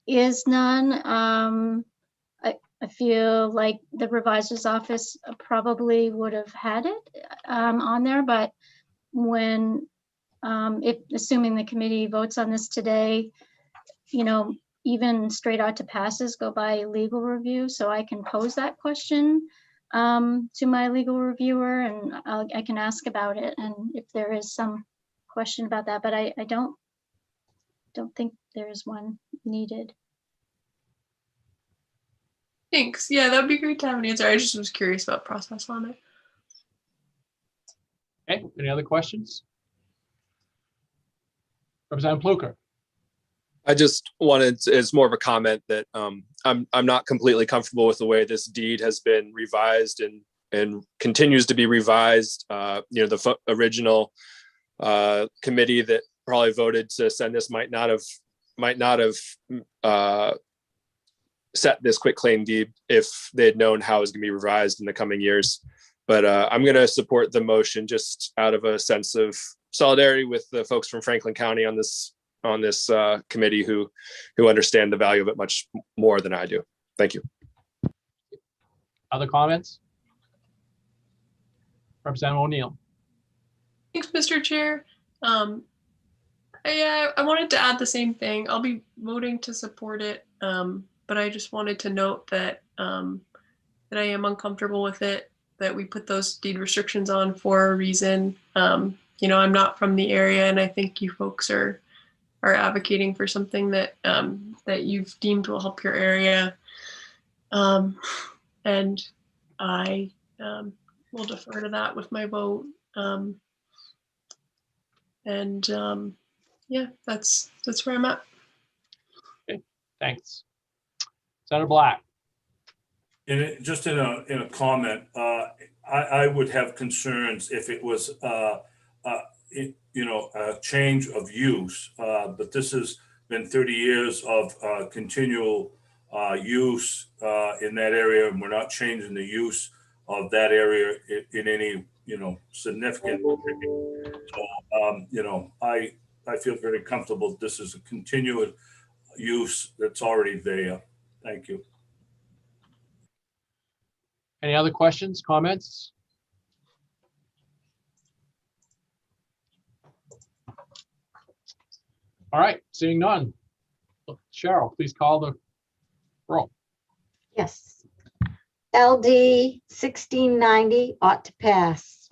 is none. I feel like the reviser's office probably would have had it on there, but when, assuming the committee votes on this today, even straight out to passes go by legal review. So I can pose that question to my legal reviewer, and I can ask about it. And if there is some question about that, but I don't think there is one needed. Thanks. Yeah, that would be great to have an answer. I just was curious about process on it. Okay, any other questions? Representative Pluker. I just wanted to, it's more of a comment that I'm not completely comfortable with the way this deed has been revised and continues to be revised. The original committee that probably voted to send this might not have set this quitclaim deed if they had known how it was going to be revised in the coming years. But I'm going to support the motion just out of a sense of solidarity with the folks from Franklin County on this committee who understand the value of it much more than I do. Thank you. Other comments? Representative O'Neill. Thanks, Mr. Chair. I wanted to add the same thing. I'll be voting to support it, but I just wanted to note that that I am uncomfortable with it, that we put those deed restrictions on for a reason. I'm not from the area, and I think you folks are are advocating for something that that you've deemed will help your area. And I will defer to that with my vote. Yeah, that's where I'm at. Okay, thanks. Senator Black. Just in a comment, I would have concerns if it was a change of use, but this has been 30 years of continual use in that area, and we're not changing the use of that area in any significant way. So I feel very comfortable this is a continued use that's already there. Thank you. Any other questions, comments? All right, seeing none. Cheryl, please call the roll. Yes. LD 1690 ought to pass.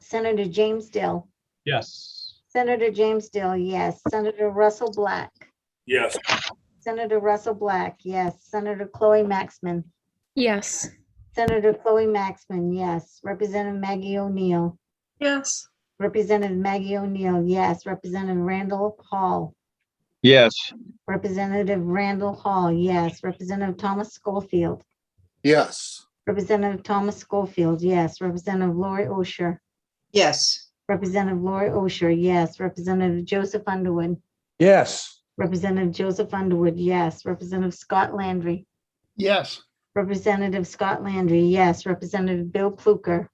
Senator James Dill. Yes. Senator James Dill, yes. Senator Russell Black. Yes. Senator Russell Black, yes. Senator Chloe Maxman. Yes. Senator Chloe Maxman, yes. Representative Maggie O'Neill. Yes. Representative Maggie O'Neill, yes. Representative Randall Hall. Yes. Representative Randall Hall, yes. Representative Thomas Schofield. Yes. Representative Thomas Schofield, yes. Representative Lori Osher. Yes. Representative Lori Osher, yes. Representative Joseph Underwood. Yes. Representative Joseph Underwood, yes. Representative Scott Landry. Yes. Representative Scott Landry, yes. Representative Bill Pluker.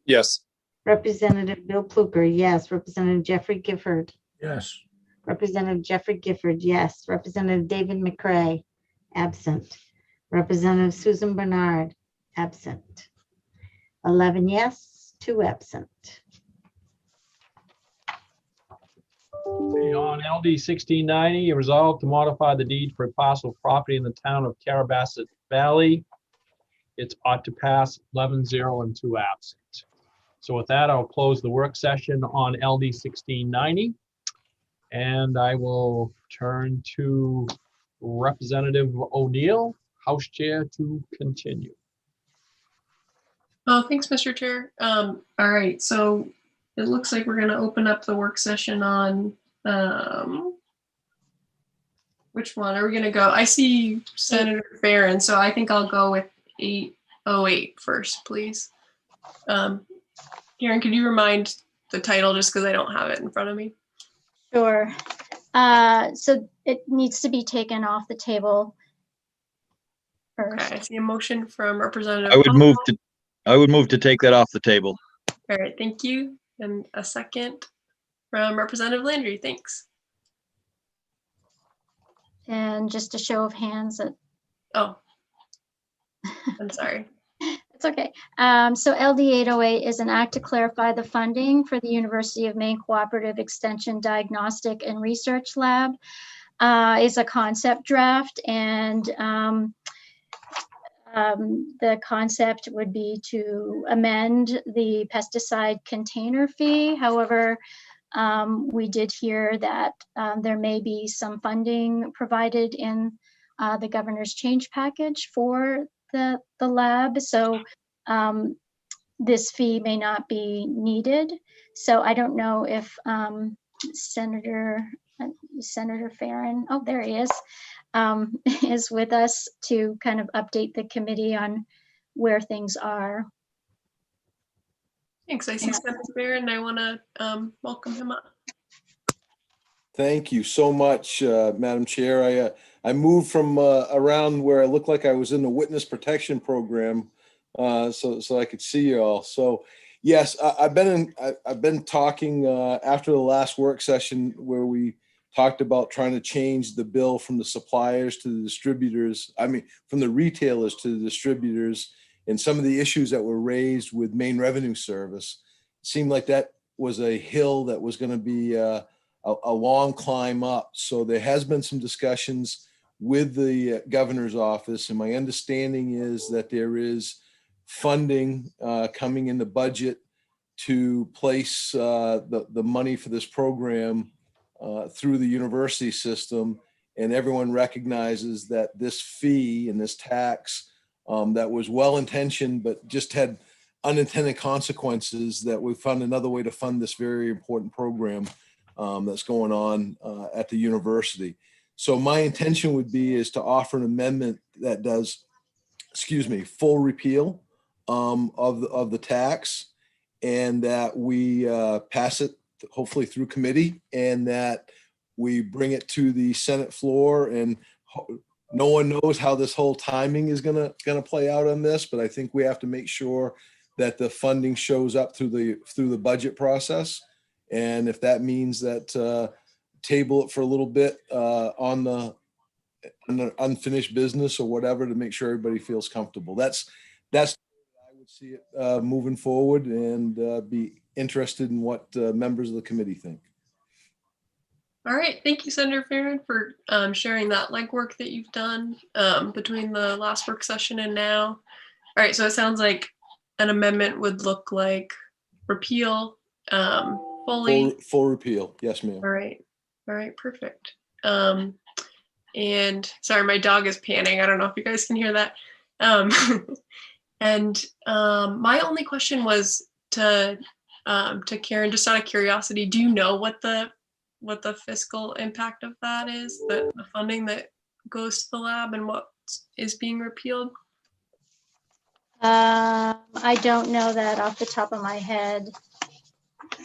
Yes. Representative Bill Pluker, yes. Representative Jeffrey Gifford. Yes. Representative Jeffrey Gifford, yes. Representative David McCray, absent. Representative Susan Bernard, absent. 11 yes, 2 absent. On LD 1690, resolved to modify the deed for a parcel of property in the town of Carabasset Valley. It's ought to pass 11-0 and 2 absent. So with that, I'll close the work session on LD 1690. And I will turn to Representative O'Neill, House Chair, to continue. Oh, thanks, Mr. Chair. All right, so it looks like we're going to open up the work session on which one are we going to go? I see Senator Farron, so I think I'll go with 808 first, please. Karen, could you remind the title just because I don't have it in front of me? Sure. So it needs to be taken off the table first. Okay, I see a motion from Representative. I would move to take that off the table. All right, thank you. And a second from Representative Landry, thanks. And just a show of hands. Oh, I'm sorry. It's okay. So LD 808 is an act to clarify the funding for the University of Maine Cooperative Extension Diagnostic and Research Lab. Is a concept draft, and the concept would be to amend the pesticide container fee. However, we did hear that there may be some funding provided in the governor's change package for the lab. So this fee may not be needed. So I don't know if Senator Farron, oh, there he is with us to kind of update the committee on where things are. Thanks. I see Senator Farron. I want to welcome him up. Thank you so much, Madam Chair. I moved from around where I looked like I was in the witness protection program, so I could see you all. So yes, I've been talking after the last work session where we talked about trying to change the bill from the suppliers to the distributors. I mean, from the retailers to the distributors, and some of the issues that were raised with Maine Revenue Service. It seemed like that was a hill that was going to be a long climb up. So there has been some discussions with the governor's office, and my understanding is that there is funding coming in the budget to place the money for this program through the university system. And everyone recognizes that this fee and this tax that was well-intentioned, but just had unintended consequences, that we found another way to fund this very important program that's going on at the university. So my intention would be is to offer an amendment that does, full repeal of the tax, and that we pass it hopefully through committee, and that we bring it to the Senate floor. And no one knows how this whole timing is gonna play out on this, but I think we have to make sure that the funding shows up through the budget process. And if that means that table it for a little bit on the unfinished business or whatever, to make sure everybody feels comfortable. That's I would see it moving forward, and be interested in what members of the committee think. All right, thank you, Senator Farron, for sharing that legwork that you've done between the last work session and now. All right, so it sounds like an amendment would look like repeal fully. Full repeal, yes, ma'am. All right, perfect. And sorry, my dog is panning. I don't know if you guys can hear that. And my only question was to Karen, just out of curiosity, do you know what the fiscal impact of that is, the funding that goes to the lab, and what is being repealed? I don't know that off the top of my head.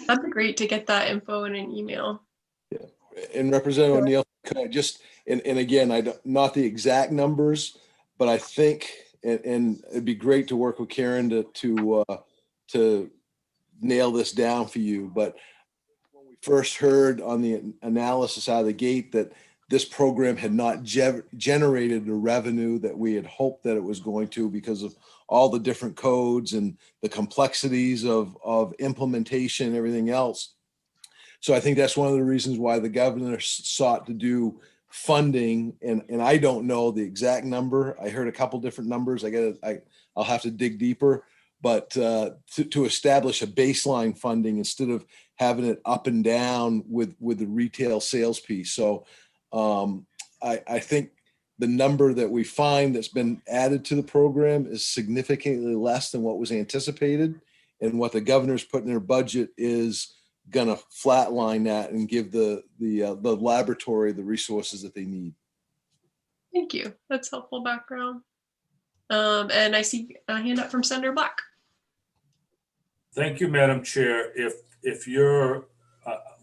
That'd be great to get that info in an email. Yeah, and Representative O'Neill, could I just, and again, not the exact numbers, but I think, and it'd be great to work with Karen to nail this down for you. But when we first heard on the analysis out of the gate that this program had not generated the revenue that we had hoped that it was going to, because of all the different codes and the complexities of implementation and everything else. So I think that's one of the reasons why the governor sought to do funding, and I don't know the exact number. I heard a couple different numbers. I'll have to dig deeper, but to establish a baseline funding instead of having it up and down with the retail sales piece. So I think the number that we find that's been added to the program is significantly less than what was anticipated, and what the governor's put in their budget is going to flatline that and give the laboratory the resources that they need. Thank you. That's helpful background. And I see a hand up from Senator Black. Thank you, Madam Chair. If you're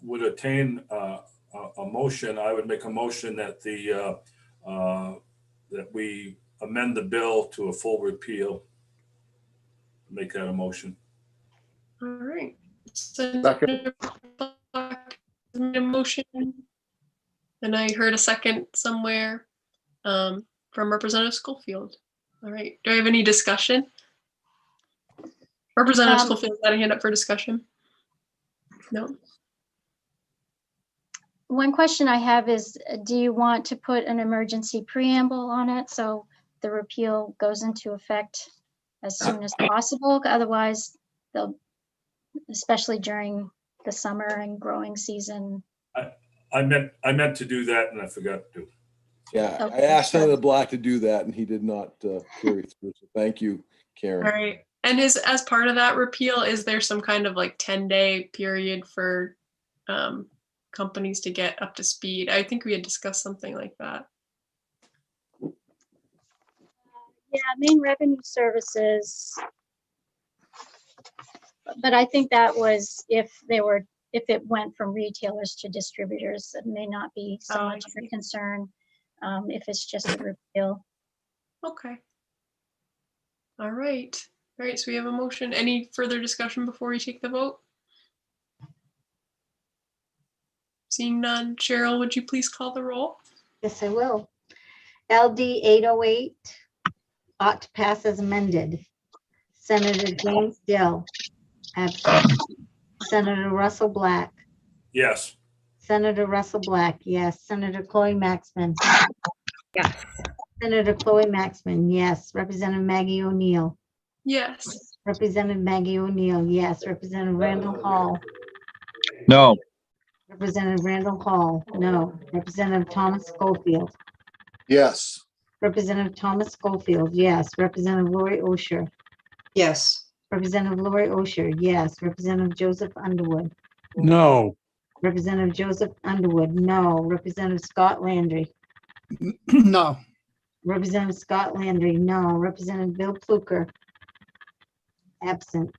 would attain a motion, I would make a motion that that we amend the bill to a full repeal. Make that a motion. All right. Senator Black made a motion, and I heard a second somewhere from Representative Schofield. All right. Do I have any discussion? Representative Schofield got a hand up for discussion. No. One question I have is, do you want to put an emergency preamble on it so the repeal goes into effect as soon as possible? Otherwise, they'll, especially during the summer and growing season. I meant to do that, and I forgot to. Yeah, Okay. I asked Senator Black to do that, and he did not carry through. So thank you, Karen. All right. And as part of that repeal, is there some kind of like 10-day period for companies to get up to speed? I think we had discussed something like that. Yeah, main revenue services. But I think that was if it went from retailers to distributors, it may not be so much of a concern if it's just a repeal. Okay. All right. All right, so we have a motion. Any further discussion before we take the vote? Seeing none, Cheryl, would you please call the roll? Yes, I will. LD 808 ought to pass as amended. Senator James Dill, absent. Senator Russell Black. Yes. Senator Russell Black, yes. Senator Chloe Maxman. Yes. Senator Chloe Maxman, yes. Representative Maggie O'Neill. Yes. Representative Maggie O'Neill, yes. Representative Randall Hall. No. Representative Randall Hall, no. Representative Thomas Schofield. Yes. Representative Thomas Schofield, yes. Representative Lori Osher. Yes. Representative Lori Osher, yes. Representative Joseph Underwood. No. Representative Joseph Underwood, no. Representative Scott Landry. No. Representative Scott Landry, no. Representative Bill Pluker, absent.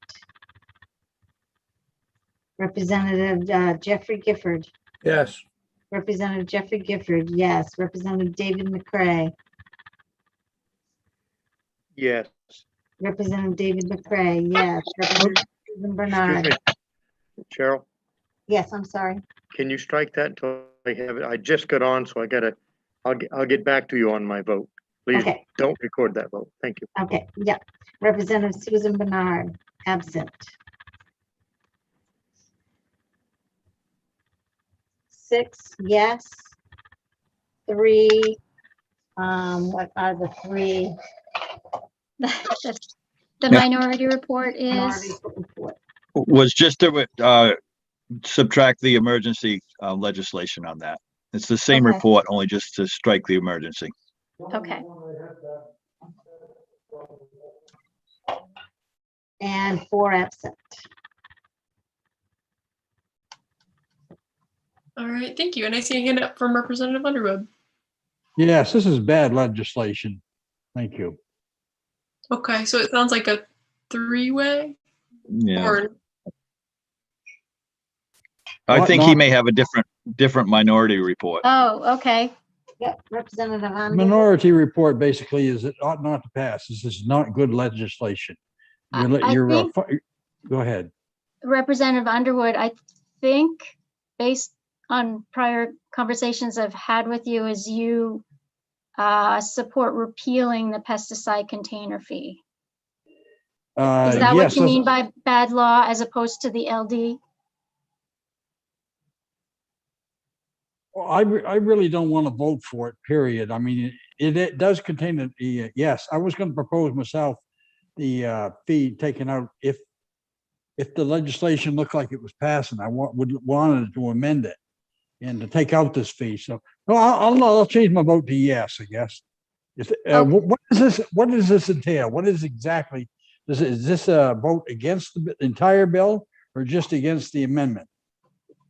Representative Jeffrey Gifford. Yes. Representative Jeffrey Gifford, yes. Representative David McCray. Yes. Representative David McCray, yes. Representative Susan Excuse Bernard. me, Cheryl, Yes, I'm sorry. can you strike that until I have it? I just got on, so I'll get back to you on my vote. Please Okay. don't record that vote. Thank you. Okay, yeah. Representative Susan Bernard, absent. 6, yes. 3, what are the 3? The minority report Minority is, report. Was just to subtract the emergency legislation on that. It's the same Okay. report, only just to strike the emergency. okay. And 4 absent. All right, thank you. And I see a hand up from Representative Underwood. Yes, this is bad legislation. Thank you. Okay, so it sounds like a 3-way. Yeah. Or I What think he not- may have a different minority report. Oh, okay. Yep, Representative Underwood. Minority report basically is it ought not to pass. This is not good legislation. I think- Go ahead. Representative Underwood, I think based on prior conversations I've had with you, is you support repealing the pesticide container fee. Is that Yes, what you mean by bad law as opposed to the LD? Well, I really don't want to vote for it, period. I mean, it does contain yes, I was going to propose myself the fee taken out if the legislation looked like it was passing. I wanted to amend it and to take out this fee. So no, I'll change my vote to yes, I guess. What does this entail? What is exactly, is this a vote against the entire bill or just against the amendment?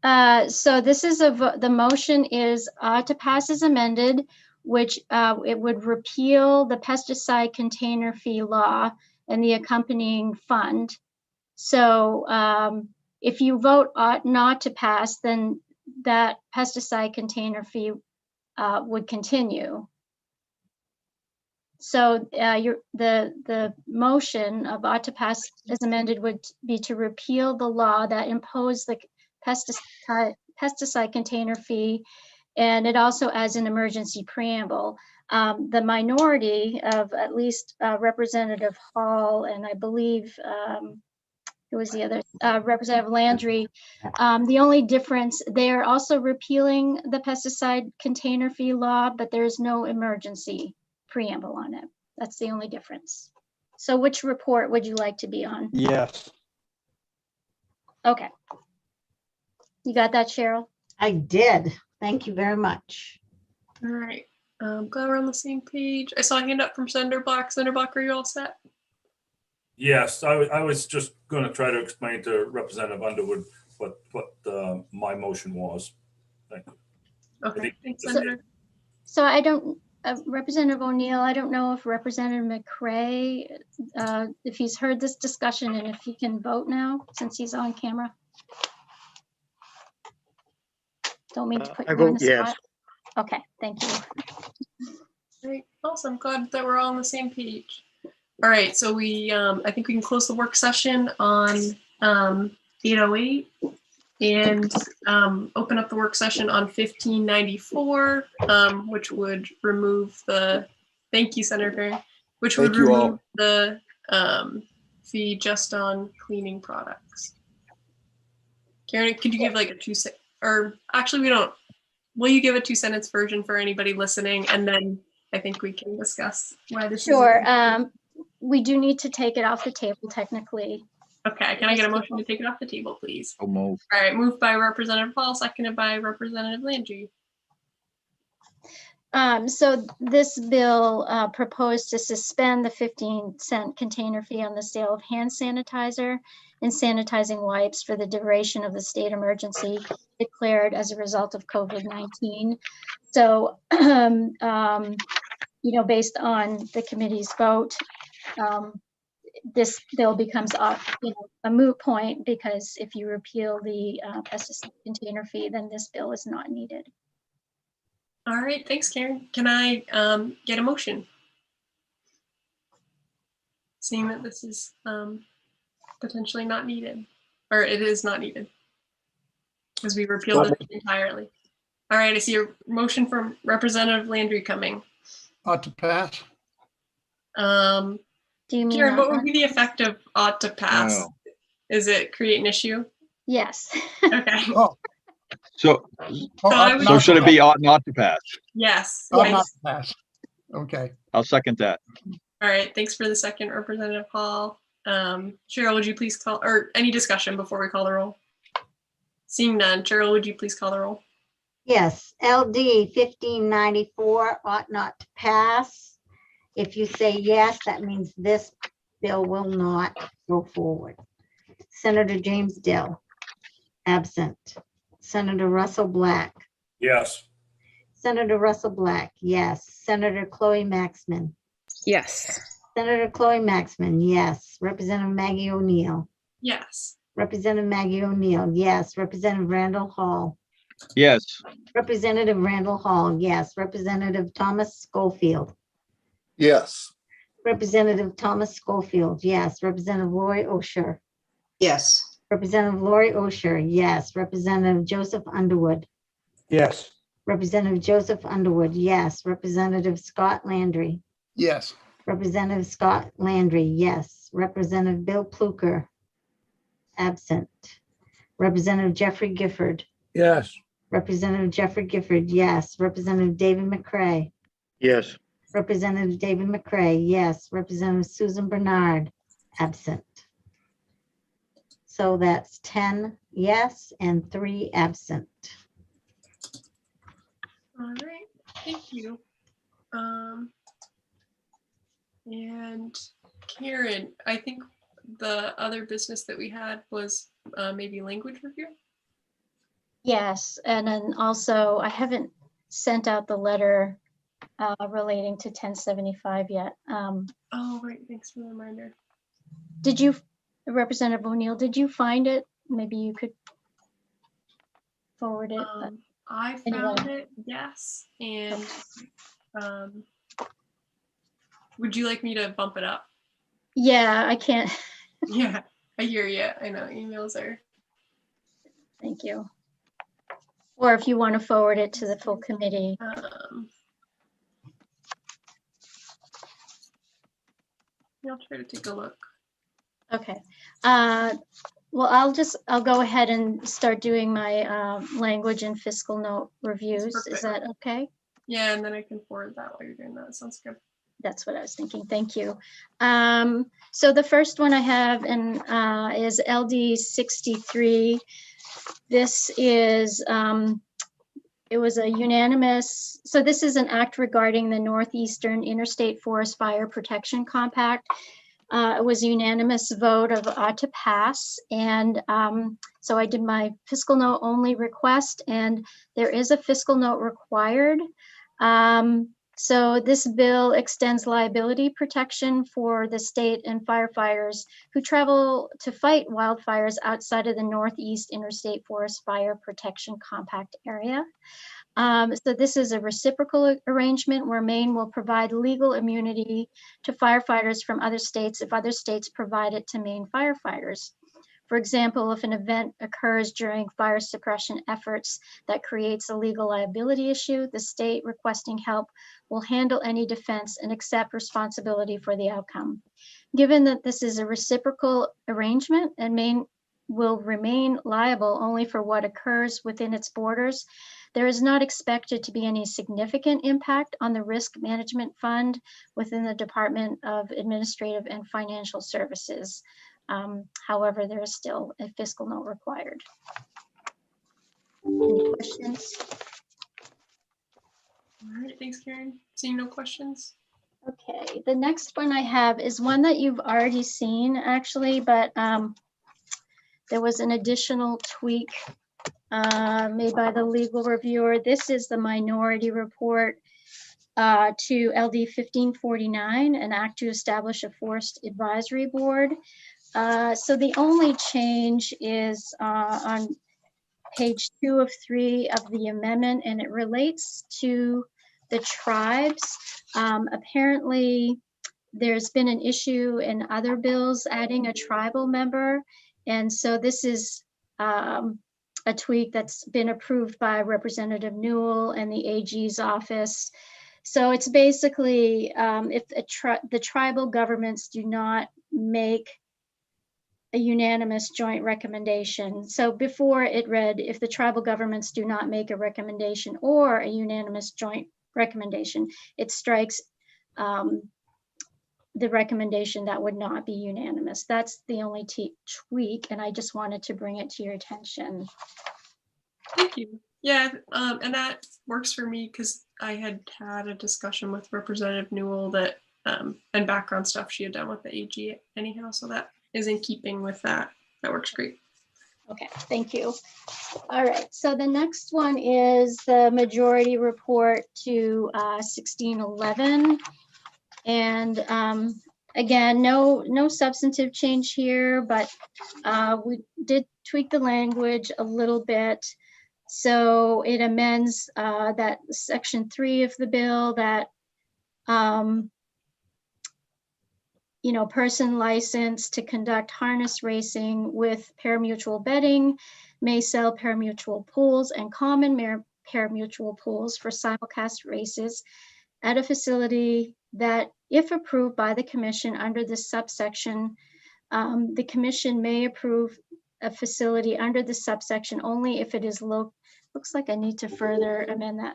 So this is the motion is to pass as amended, which it would repeal the pesticide container fee law and the accompanying fund. So if you vote not to pass, then that pesticide container fee would continue. So the motion of ought to pass as amended would be to repeal the law that imposed the pesticide container fee, and it also adds an emergency preamble. The minority of at least Representative Hall and I believe who was the other, Representative Landry, the only difference, they're also repealing the pesticide container fee law, but there's no emergency preamble on it. That's the only difference. So which report would you like to be on? Yes. Okay. You got that, Cheryl? I did. Thank you very much. all right, glad we're on the same page. I saw a hand up from Senator Black. Senator Black, are you all set? Yes, I was just going to try to explain to Representative Underwood what my motion was. Thank you. Okay, thanks, Senator. So I don't, Representative O'Neill, I don't know if Representative McCray, if he's heard this discussion and if he can vote now since he's on camera. Don't mean to put you on the spot. Okay, thank you. Great, awesome. Glad that we're all on the same page. All right, so we, I think we can close the work session on 8:08 and open up the work session on 1594, which would remove the, thank you, Senator Perry, which would remove the fee just on cleaning products. Karen, could you give like a or actually we don't, will you give a 2-sentence version for anybody listening? And then I think we can discuss why this is. Sure. We do need to take it off the table technically. Okay, can I get a motion to take it off the table, please? So moved. All right, moved by Representative Hall, seconded by Representative Landry. So this bill proposed to suspend the 15-cent container fee on the sale of hand sanitizer and sanitizing wipes for the duration of the state emergency declared as a result of COVID-19. So, based on the committee's vote, this bill becomes a moot point, because if you repeal the pesticide container fee, then this bill is not needed. All right, thanks, Karen. Can I get a motion? Seeing that this is potentially not needed, or it is not needed, because we repealed it entirely. All right, I see a motion from Representative Landry coming. Ought to pass. Do you mean Karen, what would be the effect of ought to pass? Oh. Is it create an issue? Yes. Okay. Oh, So, I would- so should it be ought not to pass? Yes. ought not Yes. to pass. Okay. I'll second that. All right, thanks for the second, Representative Hall. Cheryl, would you please call, or any discussion before we call the roll? Seeing none, Cheryl, would you please call the roll? Yes, LD 1594 ought not to pass. If you say yes, that means this bill will not go forward. Senator James Dill, absent. Senator Russell Black. Yes. Senator Russell Black, yes. Senator Chloe Maxman. Yes. Senator Chloe Maxman, yes. Representative Maggie O'Neill. Yes. Representative Maggie O'Neill, yes. Representative Randall Hall. Yes. Representative Randall Hall, yes. Representative Thomas Schofield. Yes. Representative Thomas Schofield, yes. Representative Lori Osher. Yes. Representative Lori Osher, yes. Representative Joseph Underwood. Yes. Representative Joseph Underwood, yes. Representative Scott Landry. Yes. Representative Scott Landry, yes. Representative Bill Pluker, absent. Representative Jeffrey Gifford. Yes. Representative Jeffrey Gifford, yes. Representative David McCray. Yes. Representative David McCray, yes. Representative Susan Bernard, absent. So that's 10 yes and 3 absent. All right, thank you. And Karen, I think the other business that we had was maybe language review. Yes, and then also I haven't sent out the letter relating to 1075 yet. Oh, right, thanks for the reminder. Did you, Representative O'Neill, did you find it? Maybe you could forward it. I found it, yes. And would you like me to bump it up? Yeah, I can't. Yeah, I hear you. I know emails are. Thank you. Or if you want to forward it to the full committee. I'll try to take a look. Okay. Well, I'll go ahead and start doing my language and fiscal note reviews. Is that okay? Yeah, and then I can forward that while you're doing that. Sounds good. That's what I was thinking. Thank you. So the first one I have is LD 63. This is, it was a unanimous, so this is an act regarding the Northeastern Interstate Forest Fire Protection Compact. It was a unanimous vote of to pass. And so I did my fiscal note only request, and there is a fiscal note required. So this bill extends liability protection for the state and firefighters who travel to fight wildfires outside of the Northeast Interstate Forest Fire Protection Compact area. So this is a reciprocal arrangement where Maine will provide legal immunity to firefighters from other states if other states provide it to Maine firefighters. For example, if an event occurs during fire suppression efforts that creates a legal liability issue, the state requesting help will handle any defense and accept responsibility for the outcome. Given that this is a reciprocal arrangement and Maine will remain liable only for what occurs within its borders, there is not expected to be any significant impact on the risk management fund within the Department of Administrative and Financial Services. However, there is still a fiscal note required. Any questions? All right, thanks, Karen. Seeing no questions. Okay, the next one I have is one that you've already seen actually, but there was an additional tweak made by the legal reviewer. This is the minority report to LD 1549, an act to establish a forest advisory board. So the only change is on page 2 of 3 of the amendment, and it relates to the tribes. Apparently, there's been an issue in other bills adding a tribal member, and so this is a tweak that's been approved by Representative Newell and the AG's office. So it's basically if the tribal governments do not make a unanimous joint recommendation. So before it read, if the tribal governments do not make a recommendation or a unanimous joint recommendation, it strikes the recommendation that would not be unanimous. That's the only tweak, and I just wanted to bring it to your attention. Thank you. Yeah, and that works for me because I had a discussion with Representative Newell that and background stuff she had done with the AG anyhow, so that is in keeping with that. That works great. Okay, thank you. All right, so the next one is the majority report to 1611. And again, no substantive change here, but we did tweak the language a little bit. So it amends that section 3 of the bill that person licensed to conduct harness racing with parimutuel betting may sell parimutuel pools and common parimutuel pools for simulcast races at a facility that, if approved by the commission under this subsection, the commission may approve a facility under the subsection only if it is looks like I need to further amend that.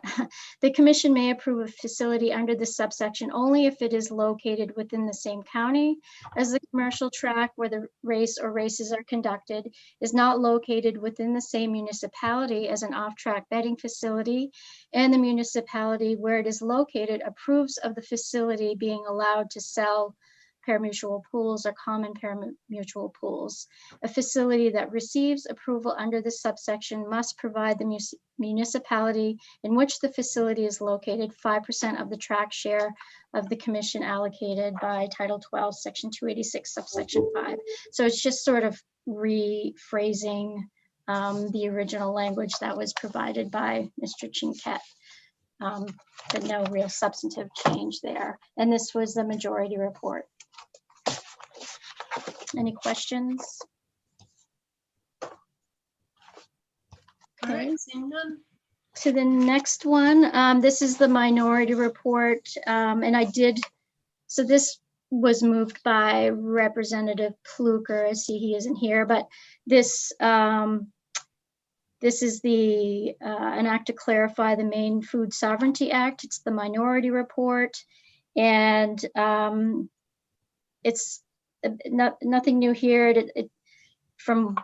The commission may approve a facility under this subsection only if it is located within the same county as the commercial track where the race or races are conducted, is not located within the same municipality as an off-track betting facility, and the municipality where it is located approves of the facility being allowed to sell parimutuel pools or common parimutuel pools. A facility that receives approval under this subsection must provide the municipality in which the facility is located 5% of the track share of the commission allocated by Title 12, Section 286, subsection 5. So it's just sort of rephrasing the original language that was provided by Mr. Chinquette. But no real substantive change there. And this was the majority report. Any questions? All right, seeing none. To the next one, this is the minority report, and so this was moved by Representative Pluker. I see he isn't here, but this is an act to clarify the Maine Food Sovereignty Act. It's the minority report, and it's nothing new here. From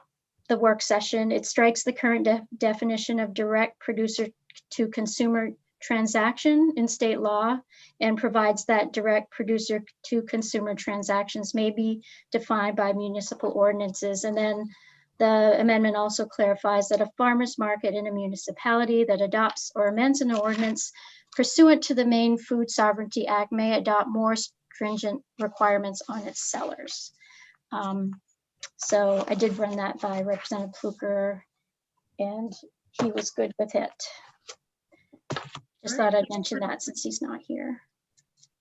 the work session, it strikes the current definition of direct producer to consumer transaction in state law and provides that direct producer to consumer transactions may be defined by municipal ordinances. And then the amendment also clarifies that a farmer's market in a municipality that adopts or amends an ordinance pursuant to the Maine Food Sovereignty Act may adopt more stringent requirements on its sellers. So I did run that by Representative Pluker, and he was good with it. Just thought I'd mention that since he's not here.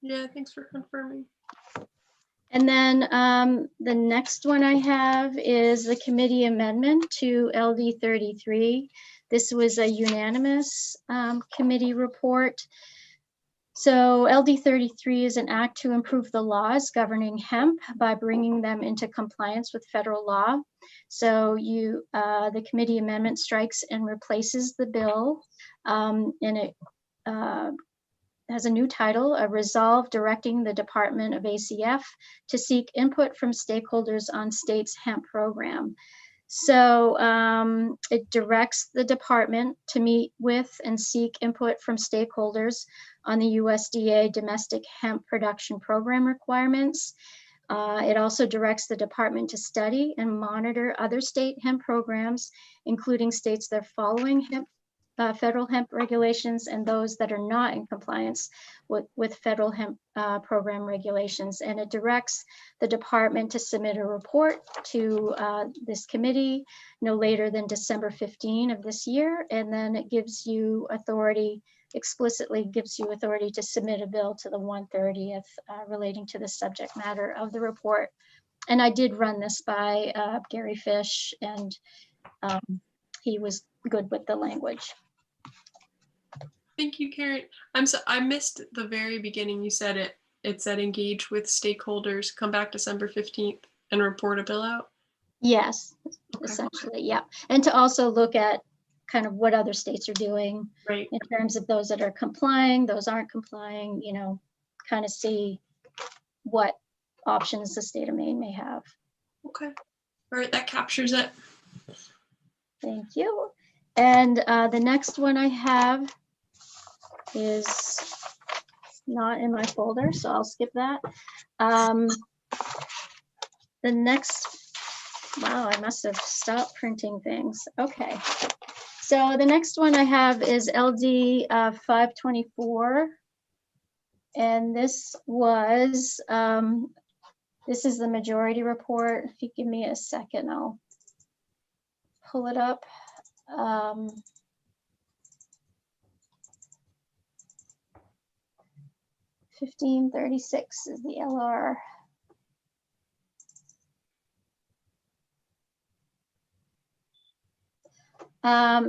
Yeah, thanks for confirming. And then the next one I have is the committee amendment to LD 33. This was a unanimous committee report. So LD 33 is an act to improve the laws governing hemp by bringing them into compliance with federal law. So the committee amendment strikes and replaces the bill, and it has a new title, a resolve directing the Department of ACF to seek input from stakeholders on state's hemp program. So it directs the department to meet with and seek input from stakeholders on the USDA domestic hemp production program requirements. It also directs the department to study and monitor other state hemp programs, including states that are following federal hemp regulations and those that are not in compliance with federal hemp program regulations. And it directs the department to submit a report to this committee no later than December 15 of this year. And then it gives you authority, explicitly gives you authority to submit a bill to the 130th relating to the subject matter of the report. And I did run this by Gary Fish, and he was good with the language. Thank you, Karen. I missed the very beginning. You said it said engage with stakeholders, come back December 15th and report a bill out. Yes, essentially, yeah. And to also look at kind of what other states are doing in terms of those that are complying, those aren't complying, you know, kind of see what options the state of Maine may have. Okay. All right, that captures it. Thank you. And the next one I have is not in my folder, so I'll skip that. The next, wow, I must have stopped printing things. Okay, so the next one I have is LD 524, and this was this is the majority report. If you give me a second, I'll pull it up. 1536 is the LR.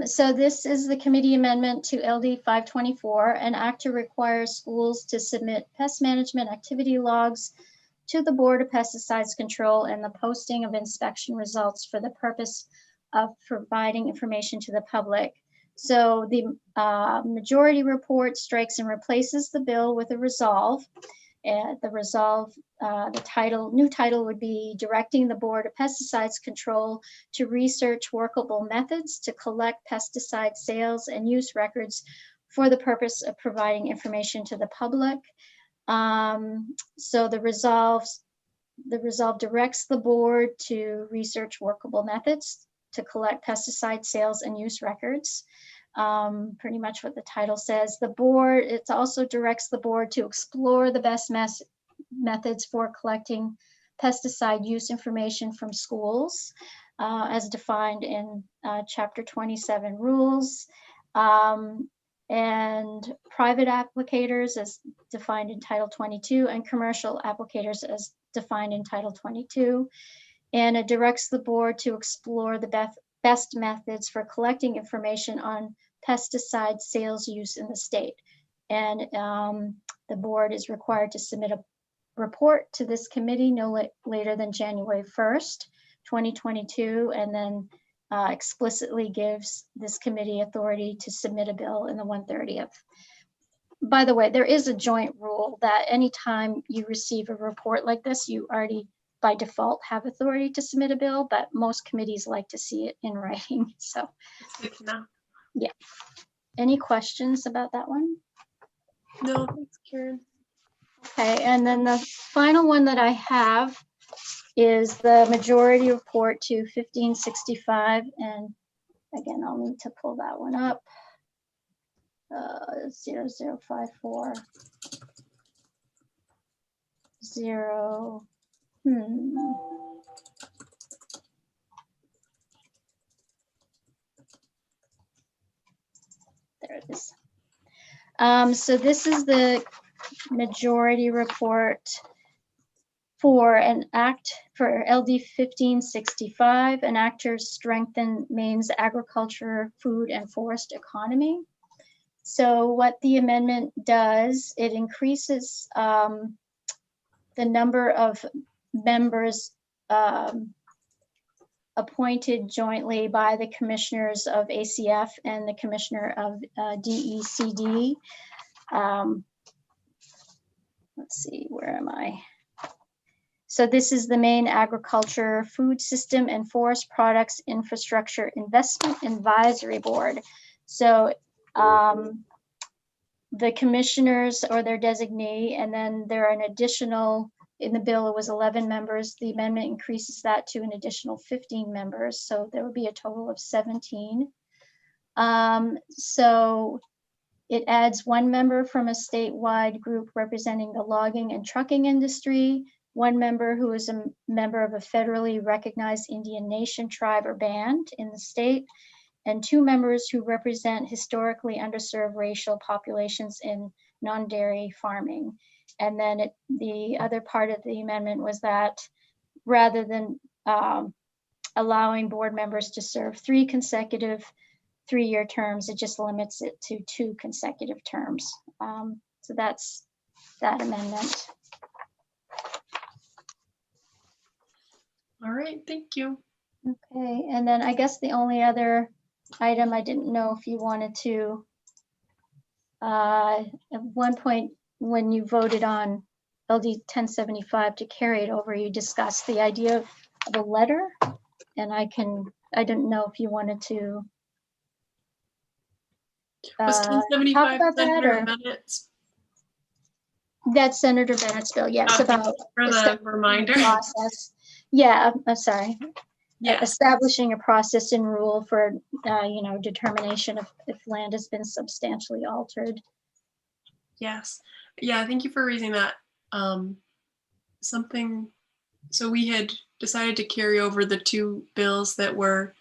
So this is the committee amendment to LD 524, an act to require schools to submit pest management activity logs to the Board of Pesticides Control and the posting of inspection results for the purpose of providing information to the public. So the majority report strikes and replaces the bill with a resolve. And the resolve, new title would be directing the Board of Pesticides Control to research workable methods to collect pesticide sales and use records for the purpose of providing information to the public. So the resolve directs the board to research workable methods to collect pesticide sales and use records. Pretty much what the title says. The board, it also directs the board to explore the best methods for collecting pesticide use information from schools as defined in Chapter 27 rules, and private applicators as defined in Title 22, and commercial applicators as defined in Title 22. And it directs the board to explore the best methods for collecting information on pesticide sales use in the state. And the board is required to submit a report to this committee no later than January 1st, 2022, and then explicitly gives this committee authority to submit a bill in the 130th. By the way, there is a joint rule that anytime you receive a report like this, you already by default have authority to submit a bill, but most committees like to see it in writing. So, yeah. Any questions about that one? No, thanks, Karen. Okay, and then the final one that I have is the majority report to 1565. And again, I'll need to pull that one up. 0054 0. There it is. So this is the majority report for an act for LD 1565, an act to strengthen Maine's agriculture, food, and forest economy. So what the amendment does, it increases the number of members appointed jointly by the commissioners of ACF and the commissioner of DECD. let's see, where am I? So this is the Maine Agriculture, Food System and Forest Products Infrastructure Investment Advisory Board. So the commissioners or their designee, and then there are an additional, in the bill it was 11 members. The amendment increases that to an additional 15 members. So there would be a total of 17. So it adds 1 member from a statewide group representing the logging and trucking industry, 1 member who is a member of a federally recognized Indian Nation tribe or band in the state, and 2 members who represent historically underserved racial populations in non-dairy farming. And then the other part of the amendment was that rather than allowing board members to serve 3 consecutive 3-year terms, it just limits it to 2 consecutive terms. So that's that amendment. All right, thank you. Okay, and then I guess the only other item, I didn't know if you wanted to, at one point when you voted on LD 1075 to carry it over, you discussed the idea of a letter, and I didn't know if you wanted to Was talk 1075 about that, Senator or Bennett's that's Senator Bennett's bill, yes, Okay, about for the establishing reminder. a process. Yeah, I'm sorry. Yes. Establishing a process and rule for, determination of if land has been substantially altered. Yes. Yeah, thank you for raising that. So we had decided to carry over the 2 bills that were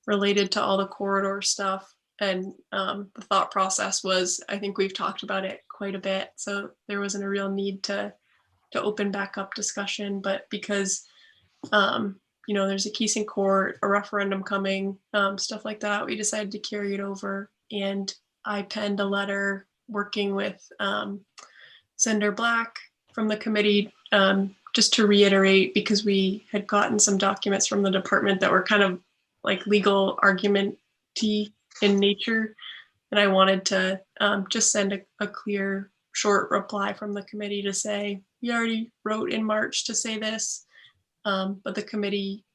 related to all the corridor stuff. And the thought process was, I think we've talked about it quite a bit. So there wasn't a real need to open back up discussion, but because there's a case in court, a referendum coming, stuff like that, we decided to carry it over. And I penned a letter working with Senator Black from the committee, just to reiterate, because we had gotten some documents from the department that were kind of like legal argument-y in nature. And I wanted to just send a clear, short reply from the committee to say, we already wrote in March to say this. But the committee,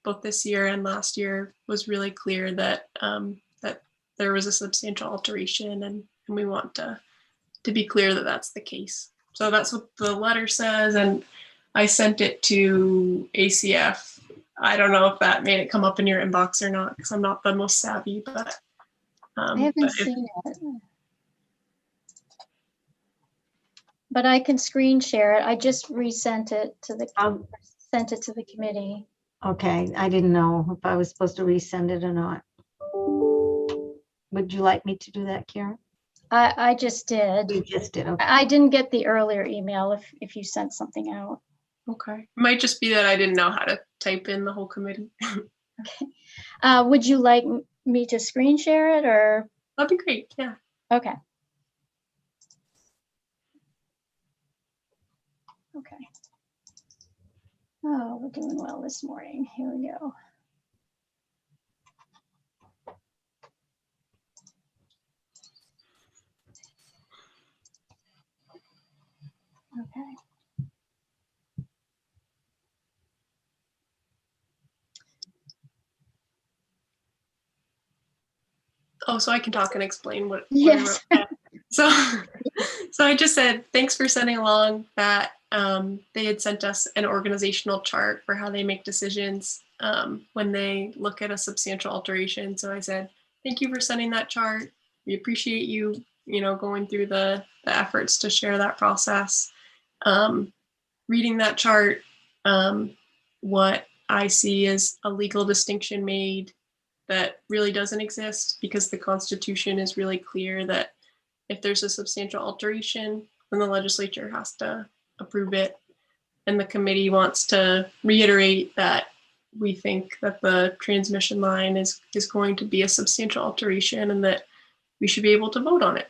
both this year and last year, was really clear that that there was a substantial alteration, and we want to be clear that that's the case. So that's what the letter says, and I sent it to ACF. I don't know if that made it come up in your inbox or not, because I'm not the most savvy, but I haven't seen it. But I can screen share it. I just resent it to the sent it to the committee. Okay, I didn't know if I was supposed to resend it or not. Would you like me to do that, Karen? I just did. You just did, okay. I didn't get the earlier email if you sent something out. Okay. It might just be that I didn't know how to type in the whole committee. Okay. Would you like me to screen share it, or? That'd be great, yeah. Okay. Okay. Oh, we're doing well this morning. Here we go. Okay. Oh, so I can talk and explain what Yes. I wrote. So I just said, thanks for sending along that. They had sent us an organizational chart for how they make decisions when they look at a substantial alteration. So I said, thank you for sending that chart. We appreciate you, going through the efforts to share that process. Reading that chart, what I see is a legal distinction made that really doesn't exist, because the Constitution is really clear that if there's a substantial alteration, then the legislature has to approve it. And the committee wants to reiterate that we think that the transmission line is going to be a substantial alteration, and that we should be able to vote on it.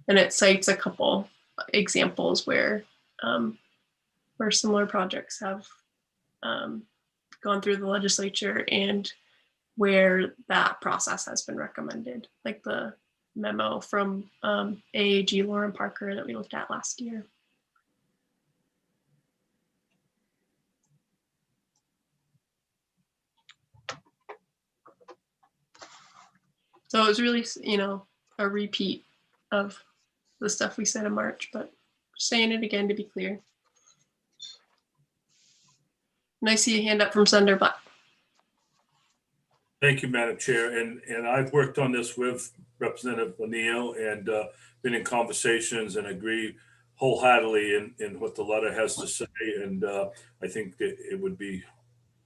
And it cites a couple examples where similar projects have gone through the legislature and where that process has been recommended, like the memo from AAG Lauren Parker that we looked at last year. So it was really, a repeat of the stuff we said in March, but saying it again to be clear. And I see a hand up from Senator Black. Thank you, Madam Chair. And I've worked on this with Representative O'Neill and been in conversations and agree wholeheartedly in what the letter has to say. And I think that it would be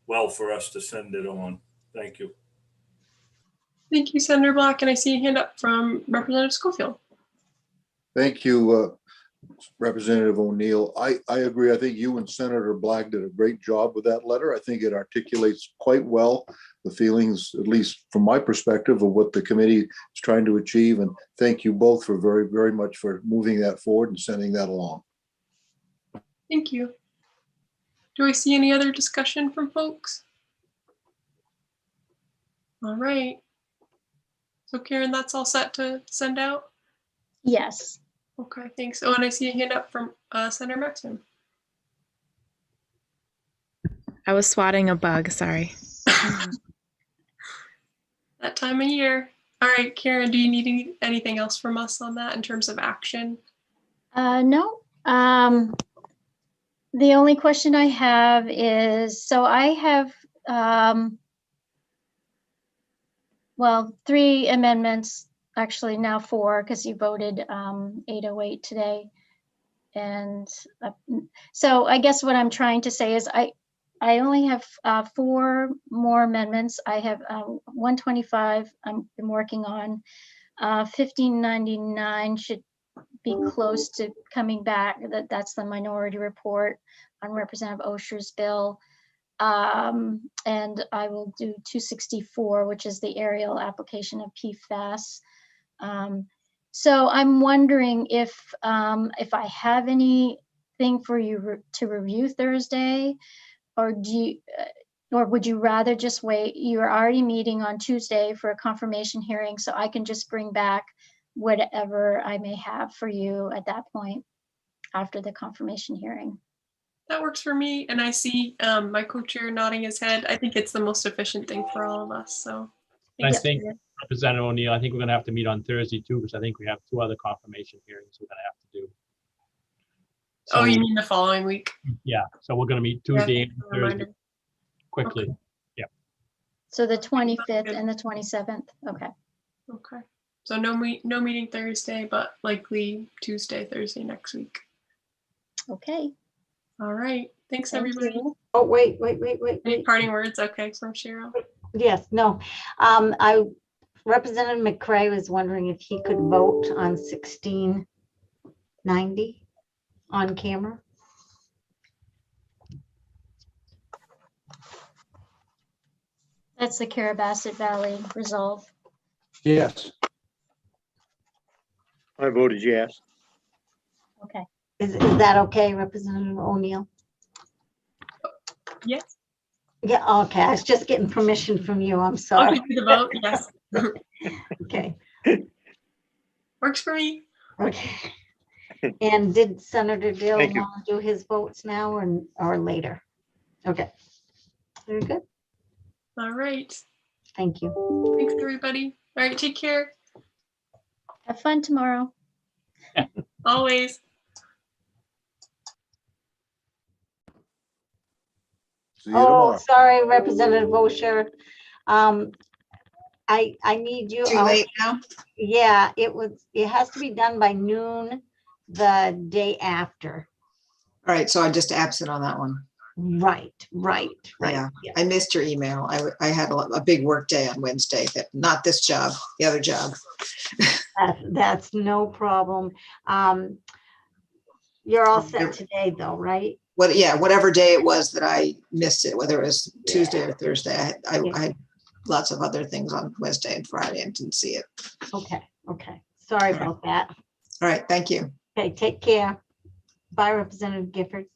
well for us to send it on. Thank you. Thank you, Senator Black. And I see a hand up from Representative Schofield. Thank you, Representative O'Neill. I agree. I think you and Senator Black did a great job with that letter. I think it articulates quite well the feelings, at least from my perspective, of what the committee is trying to achieve. And thank you both for very, very much for moving that forward and sending that along. Thank you. Do I see any other discussion from folks? All right. So Karen, that's all set to send out? Yes. Okay, thanks. Oh, and I see a hand up from Senator Maxman. I was swatting a bug, sorry. That time of year. All right, Karen, do you need anything else from us on that in terms of action? No. The only question I have is, so I have, well, 3 amendments, actually now 4, because you voted 808 today. And so I guess what I'm trying to say is I only have 4 more amendments. I have 125 I've been working on. 1599 should be close to coming back. That's the minority report on Representative Osher's bill. And I will do 264, which is the aerial application of PFAS. So I'm wondering if I have anything for you to review Thursday, or or would you rather just wait? You're already meeting on Tuesday for a confirmation hearing, so I can just bring back whatever I may have for you at that point after the confirmation hearing. That works for me. And I see my co-chair nodding his head. I think it's the most efficient thing for all of us. So I think, Representative O'Neill, I think we're going to have to meet on Thursday too, because I think we have 2 other confirmation hearings we're going to have to do. So, you mean the following week? Yeah, so we're going to meet Tuesday and Thursday quickly. Okay. Yeah. So the 25th and the 27th. Okay. Okay. So no meeting Thursday, but likely Tuesday, Thursday next week. Okay. All right. Thanks, everybody. Oh, wait. Any parting words? Okay, from Cheryl. Yes, no. Representative McCray was wondering if he could vote on 1690 on camera. That's the Carrabassett Valley resolve. Yes. I voted yes. Okay. Is that okay, Representative O'Neill? Yes. Yeah, okay. I was just getting permission from you. I'm I'll sorry. give you the vote. Yes. Okay. Works for me. Okay. And did Senator Dill Thank you. want to do his votes now or later? Okay. Very good. All right. Thank you. Thanks, everybody. All right. Take care. Have fun tomorrow. Always. See you Oh, tomorrow. sorry, Representative Osher. I need you. Too late now? Yeah, it has to be done by noon the day after. All right, so I'm just absent on that one. Right. Yeah, I missed your email. I had a big work day on Wednesday, not this job, the other job. That's no problem. You're all set today though, right? Whatever day it was that I missed it, whether it was Tuesday or Thursday, I had lots of other things on Wednesday and Friday and didn't see it. Okay. Sorry about that. All right, thank you. Okay, take care. Bye, Representative Gifford.